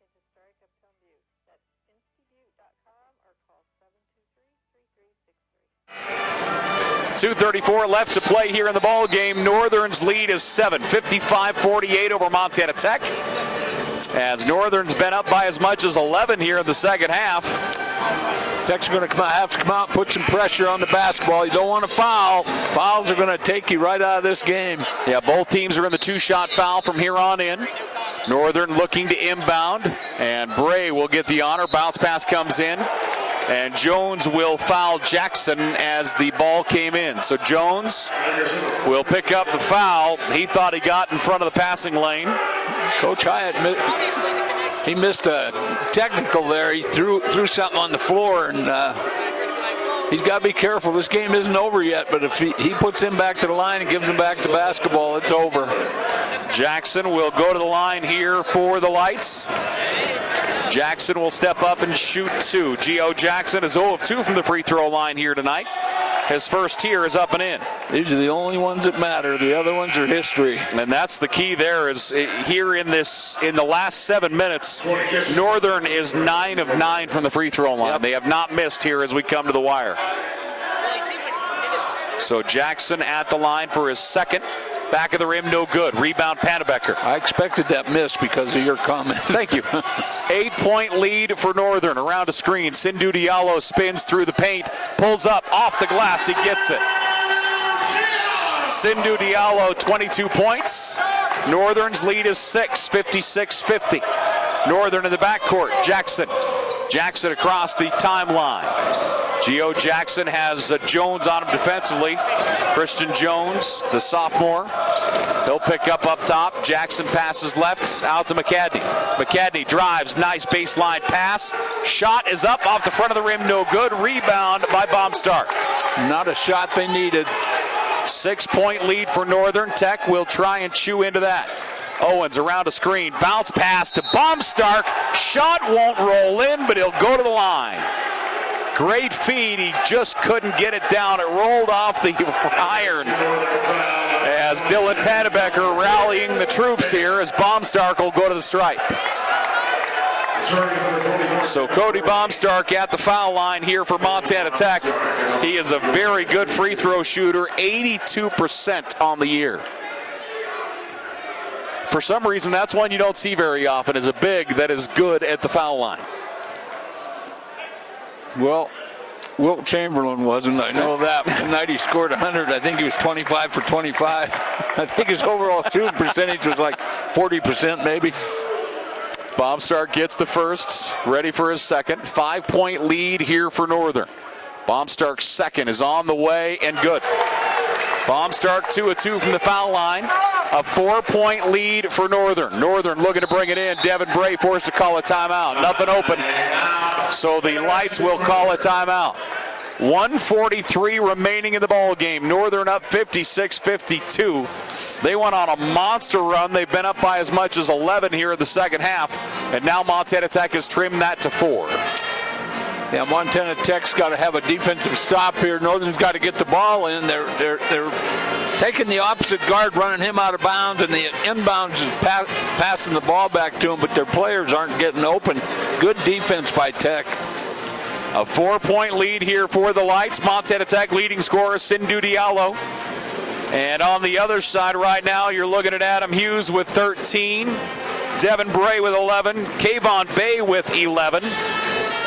in historic Uptown Butte. That's institute.com or call 723-3363. 2:34 left to play here in the ball game. Northern's lead is 7, 55-48 over Montana Tech. As Northern's been up by as much as 11 here in the second half. Tech's going to have to come out and put some pressure on the basketball. You don't want to foul. Fouls are going to take you right out of this game. Yeah, both teams are in the 2-shot foul from here on in. Northern looking to inbound, and Bray will get the honor. Bounce pass comes in. And Jones will foul Jackson as the ball came in. So Jones will pick up the foul. He thought he got in front of the passing lane. Coach Hyatt, he missed a technical there. He threw something on the floor, and he's got to be careful. This game isn't over yet, but if he puts him back to the line and gives him back the basketball, it's over. Jackson will go to the line here for the Lights. Jackson will step up and shoot 2. Gio Jackson is 0 of 2 from the free throw line here tonight. His first here is up and in. These are the only ones that matter. The other ones are history. And that's the key there is here in the last 7 minutes, Northern is 9 of 9 from the free throw line. Yep. They have not missed here as we come to the wire. So Jackson at the line for his second. Back of the rim, no good. Rebound, Pannebecker. I expected that miss because of your comment. Thank you. 8-point lead for Northern. Around a screen. Sindhu Diallo spins through the paint. Pulls up, off the glass. He gets it. Sindhu Diallo, 22 points. Northern's lead is 6, 56-50. Northern in the backcourt. Jackson. Jackson across the timeline. Gio Jackson has Jones on him defensively. Christian Jones, the sophomore. He'll pick up top. Jackson passes left out to McCadney. McCadney drives, nice baseline pass. Shot is up off the front of the rim, no good. Rebound by Baumstark. Not a shot they needed. 6-point lead for Northern. Tech will try and chew into that. Owens around a screen, bounce pass to Baumstark. Shot won't roll in, but he'll go to the line. Great feed, he just couldn't get it down. It rolled off the iron as Dylan Pannebecker rallying the troops here as Baumstark will go to the stripe. So Cody Baumstark at the foul line here for Montana Tech. He is a very good free throw shooter, 82% on the year. For some reason, that's one you don't see very often, is a big that is good at the foul line. Well, Wilt Chamberlain wasn't. I know that. The night he scored 100, I think he was 25 for 25. I think his overall shooting percentage was like 40% maybe. Baumstark gets the first, ready for his second. 5-point lead here for Northern. Baumstark's second is on the way and good. Baumstark 2 of 2 from the foul line. A 4-point lead for Northern. Northern looking to bring it in. Devin Bray forced to call a timeout. Nothing open. So the Lights will call a timeout. 1:43 remaining in the ball game. Northern up 56-52. They went on a monster run. They've been up by as much as 11 here in the second half, and now Montana Tech has trimmed that to 4. Yeah, Montana Tech's got to have a defensive stop here. Northern's got to get the ball in. They're taking the opposite guard, running him out of bounds, and the inbounds is passing the ball back to him, but their players aren't getting open. Good defense by Tech. A 4-point lead here for the Lights. Montana Tech leading scorer Sindhu Diallo. And on the other side right now, you're looking at Adam Hughes with 13, Devin Bray with 11, Kayvon Bay with 11.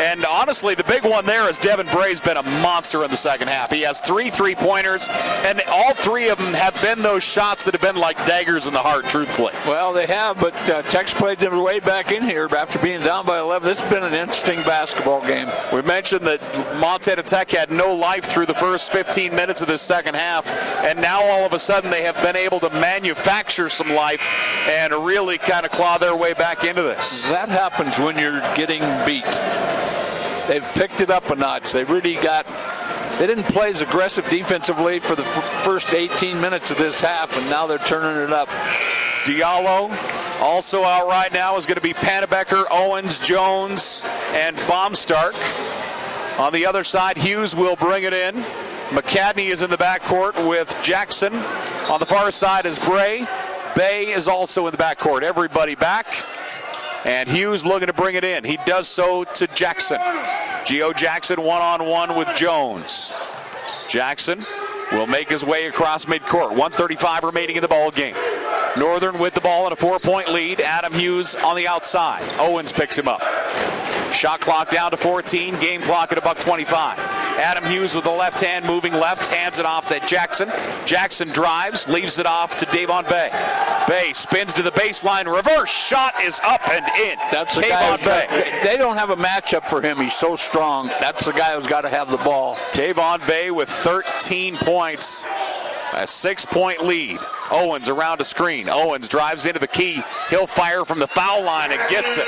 And honestly, the big one there is Devin Bray's been a monster in the second half. He has 3 3-pointers, and all 3 of them have been those shots that have been like daggers in the heart, truthfully. Well, they have, but Tech's played their way back in here after being down by 11. This has been an interesting basketball game. We mentioned that Montana Tech had no life through the first 15 minutes of this second half, and now all of a sudden they have been able to manufacture some life and really kind of claw their way back into this. That happens when you're getting beat. They've picked it up a notch. They didn't play as aggressive defensively for the first 18 minutes of this half, and now they're turning it up. Diallo also out right now is going to be Pannebecker, Owens, Jones, and Baumstark. On the other side, Hughes will bring it in. McCadney is in the backcourt with Jackson. On the far side is Bray. Bay is also in the backcourt. Everybody back. And Hughes looking to bring it in. He does so to Jackson. Geo Jackson one-on-one with Jones. Jackson will make his way across midcourt. 1:35 remaining in the ball game. Northern with the ball in a 4-point lead. Adam Hughes on the outside. Owens picks him up. Shot clock down to 14. Game clock at $1:25. Adam Hughes with the left hand, moving left, hands it off to Jackson. Jackson drives, leaves it off to Davon Bay. Bay spins to the baseline. Reverse shot is up and in. That's the guy. Bay. They don't have a matchup for him. He's so strong. That's the guy who's got to have the ball. Kayvon Bay with 13 points. A 6-point lead. Owens around a screen. Owens drives into the key. He'll fire from the foul line and gets it.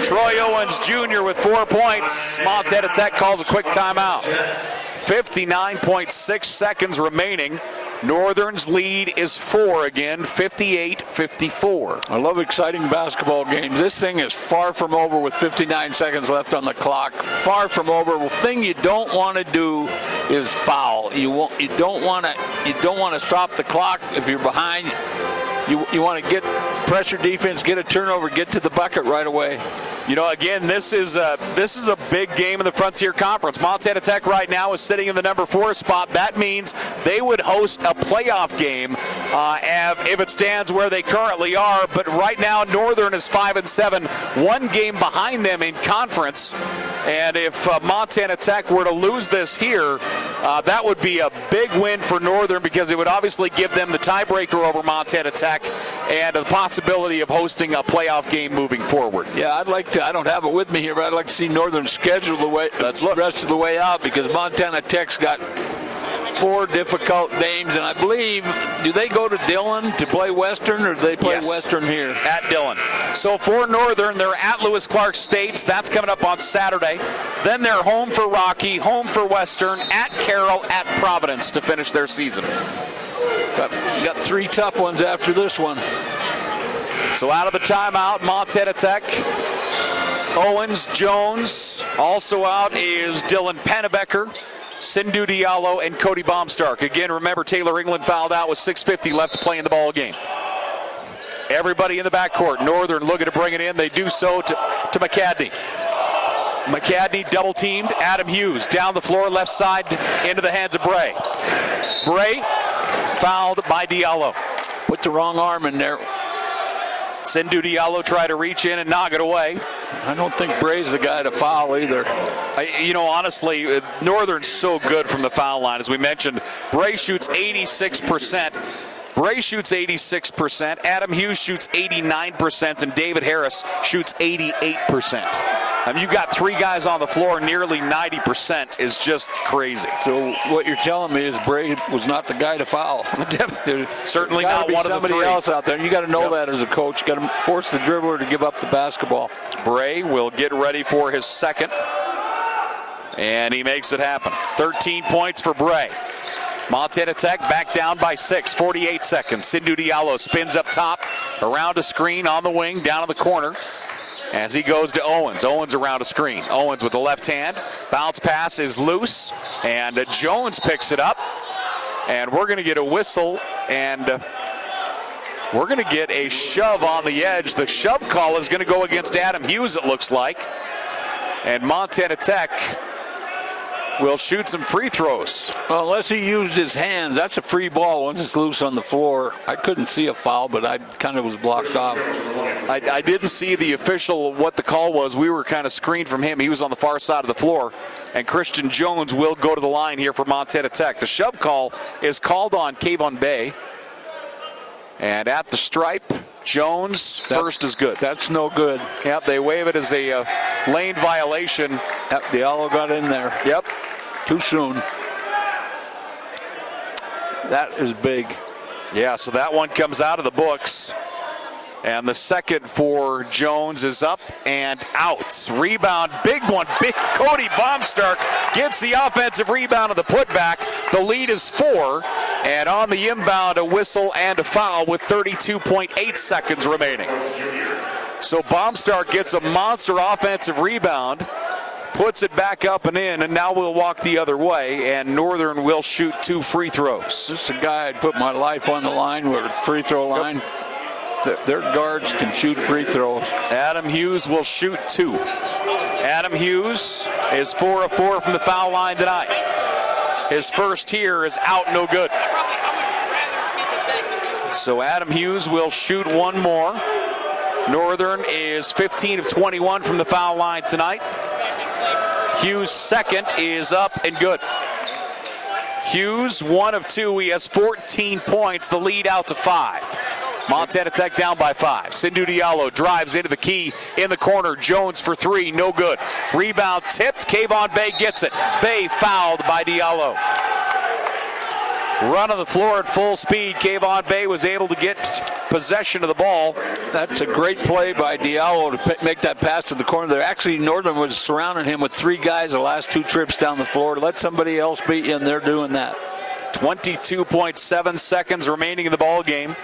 Troy Owens Jr. with 4 points. Montana Tech calls a quick timeout. 59.6 seconds remaining. Northern's lead is 4 again, 58-54. I love exciting basketball games. This thing is far from over with 59 seconds left on the clock. Far from over. The thing you don't want to do is foul. You don't want to stop the clock if you're behind. You want to get pressure defense, get a turnover, get to the bucket right away. You know, again, this is a big game in the Frontier Conference. Montana Tech right now is sitting in the number 4 spot. That means they would host a playoff game if it stands where they currently are. But right now, Northern is 5-7, 1 game behind them in conference. And if Montana Tech were to lose this here, that would be a big win for Northern because it would obviously give them the tiebreaker over Montana Tech and the possibility of hosting a playoff game moving forward. Yeah, I don't have it with me here, but I'd like to see Northern schedule the rest of the way out because Montana Tech's got 4 difficult games, and I believe, do they go to Dillon to play Western, or do they play Western here? At Dillon. So for Northern, they're at Lewis Clark State. That's coming up on Saturday. Then they're home for Rocky, home for Western, at Carroll, at Providence to finish their season. Got 3 tough ones after this one. So out of the timeout, Montana Tech, Owens, Jones. Also out is Dylan Pannebecker, Sindhu Diallo, and Cody Baumstark. Again, remember, Taylor England fouled out with 6:50 left to play in the ball game. Everybody in the backcourt. Northern looking to bring it in. They do so to McCadney. McCadney double teamed. Adam Hughes down the floor, left side, into the hands of Bray. Bray fouled by Diallo. Put the wrong arm in there. Sindhu Diallo tried to reach in and knock it away. I don't think Bray's the guy to foul either. Honestly, Northern's so good from the foul line. As we mentioned, Bray shoots 86%. Bray shoots 86%, Adam Hughes shoots 89%, and David Harris shoots 88%. I mean, you've got 3 guys on the floor, nearly 90% is just crazy. So what you're telling me is Bray was not the guy to foul. Certainly not one of the 3. Somebody else out there. You got to know that as a coach. You got to force the dribbler to give up the basketball. Bray will get ready for his second. And he makes it happen. 13 points for Bray. Montana Tech back down by 6, 48 seconds. Sindhu Diallo spins up top, around a screen on the wing, down in the corner. As he goes to Owens. Owens around a screen. Owens with the left hand. Bounce pass is loose. And Jones picks it up. And we're going to get a whistle. And we're going to get a shove on the edge. The shove call is going to go against Adam Hughes, it looks like. And Montana Tech will shoot some free throws. Well, unless he used his hands, that's a free ball once it's loose on the floor. I couldn't see a foul, but I kind of was blocked off. I didn't see the official, what the call was. We were kind of screened from him. He was on the far side of the floor. And Christian Jones will go to the line here for Montana Tech. The shove call is called on Kayvon Bay. And at the stripe, Jones first is good. That's no good. Yep, they waive it as a lane violation. Yep, Diallo got in there. Yep. Too soon. That is big. Yeah, so that one comes out of the books. And the second for Jones is up and out. Rebound, big one. Big Cody Baumstark gets the offensive rebound of the putback. The lead is 4. And on the inbound, a whistle and a foul with 32.8 seconds remaining. So Baumstark gets a monster offensive rebound, puts it back up and in, and now we'll walk the other way, and Northern will shoot 2 free throws. This is a guy I'd put my life on the line with free throw line. Yep. Their guards can shoot free throws. Adam Hughes will shoot 2. Adam Hughes is 4 of 4 from the foul line tonight. His first here is out, no good. So Adam Hughes will shoot 1 more. Northern is 15 of 21 from the foul line tonight. Hughes' second is up and good. Hughes 1 of 2. He has 14 points. The lead out to 5. Montana Tech down by 5. Sindhu Diallo drives into the key in the corner. Jones for 3, no good. Rebound tipped. Kayvon Bay gets it. Bay fouled by Diallo. Run on the floor at full speed. Kayvon Bay was able to get possession of the ball. That's a great play by Diallo to make that pass to the corner there. Actually, Northern was surrounding him with 3 guys the last 2 trips down the floor. Let somebody else beat you, and they're doing that. 22.7 seconds remaining in the ball game.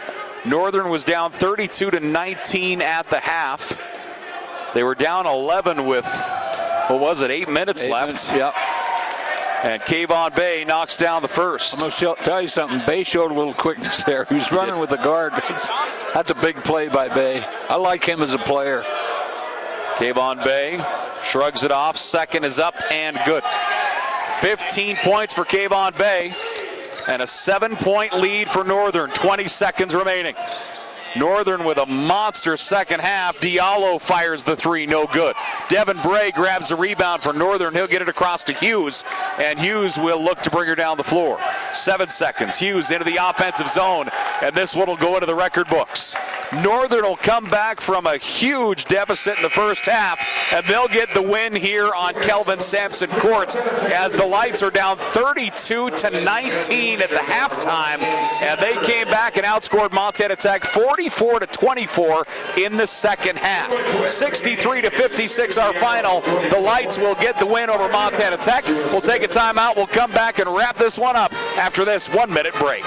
Northern was down 32-19 at the half. They were down 11 with, 8 minutes left. Yep. And Kayvon Bay knocks down the first. I'm going to tell you something. Bay showed a little quickness there. He was running with the guard. That's a big play by Bay. I like him as a player. Kayvon Bay shrugs it off. Second is up and good. 15 points for Kayvon Bay. And a 7-point lead for Northern. 20 seconds remaining. Northern with a monster second half. Diallo fires the 3, no good. Devin Bray grabs the rebound for Northern. He'll get it across to Hughes, and Hughes will look to bring her down the floor. 7 seconds. Hughes into the offensive zone, and this one will go into the record books. Northern will come back from a huge deficit in the first half, and they'll get the win here on Kelvin Sampson Court as the Lights are down 32-19 at the halftime, and they came back and outscored Montana Tech 44-24 in the second half. 63-56 our final. The Lights will get the win over Montana Tech. We'll take a timeout. We'll come back and wrap this one up after this 1-minute break.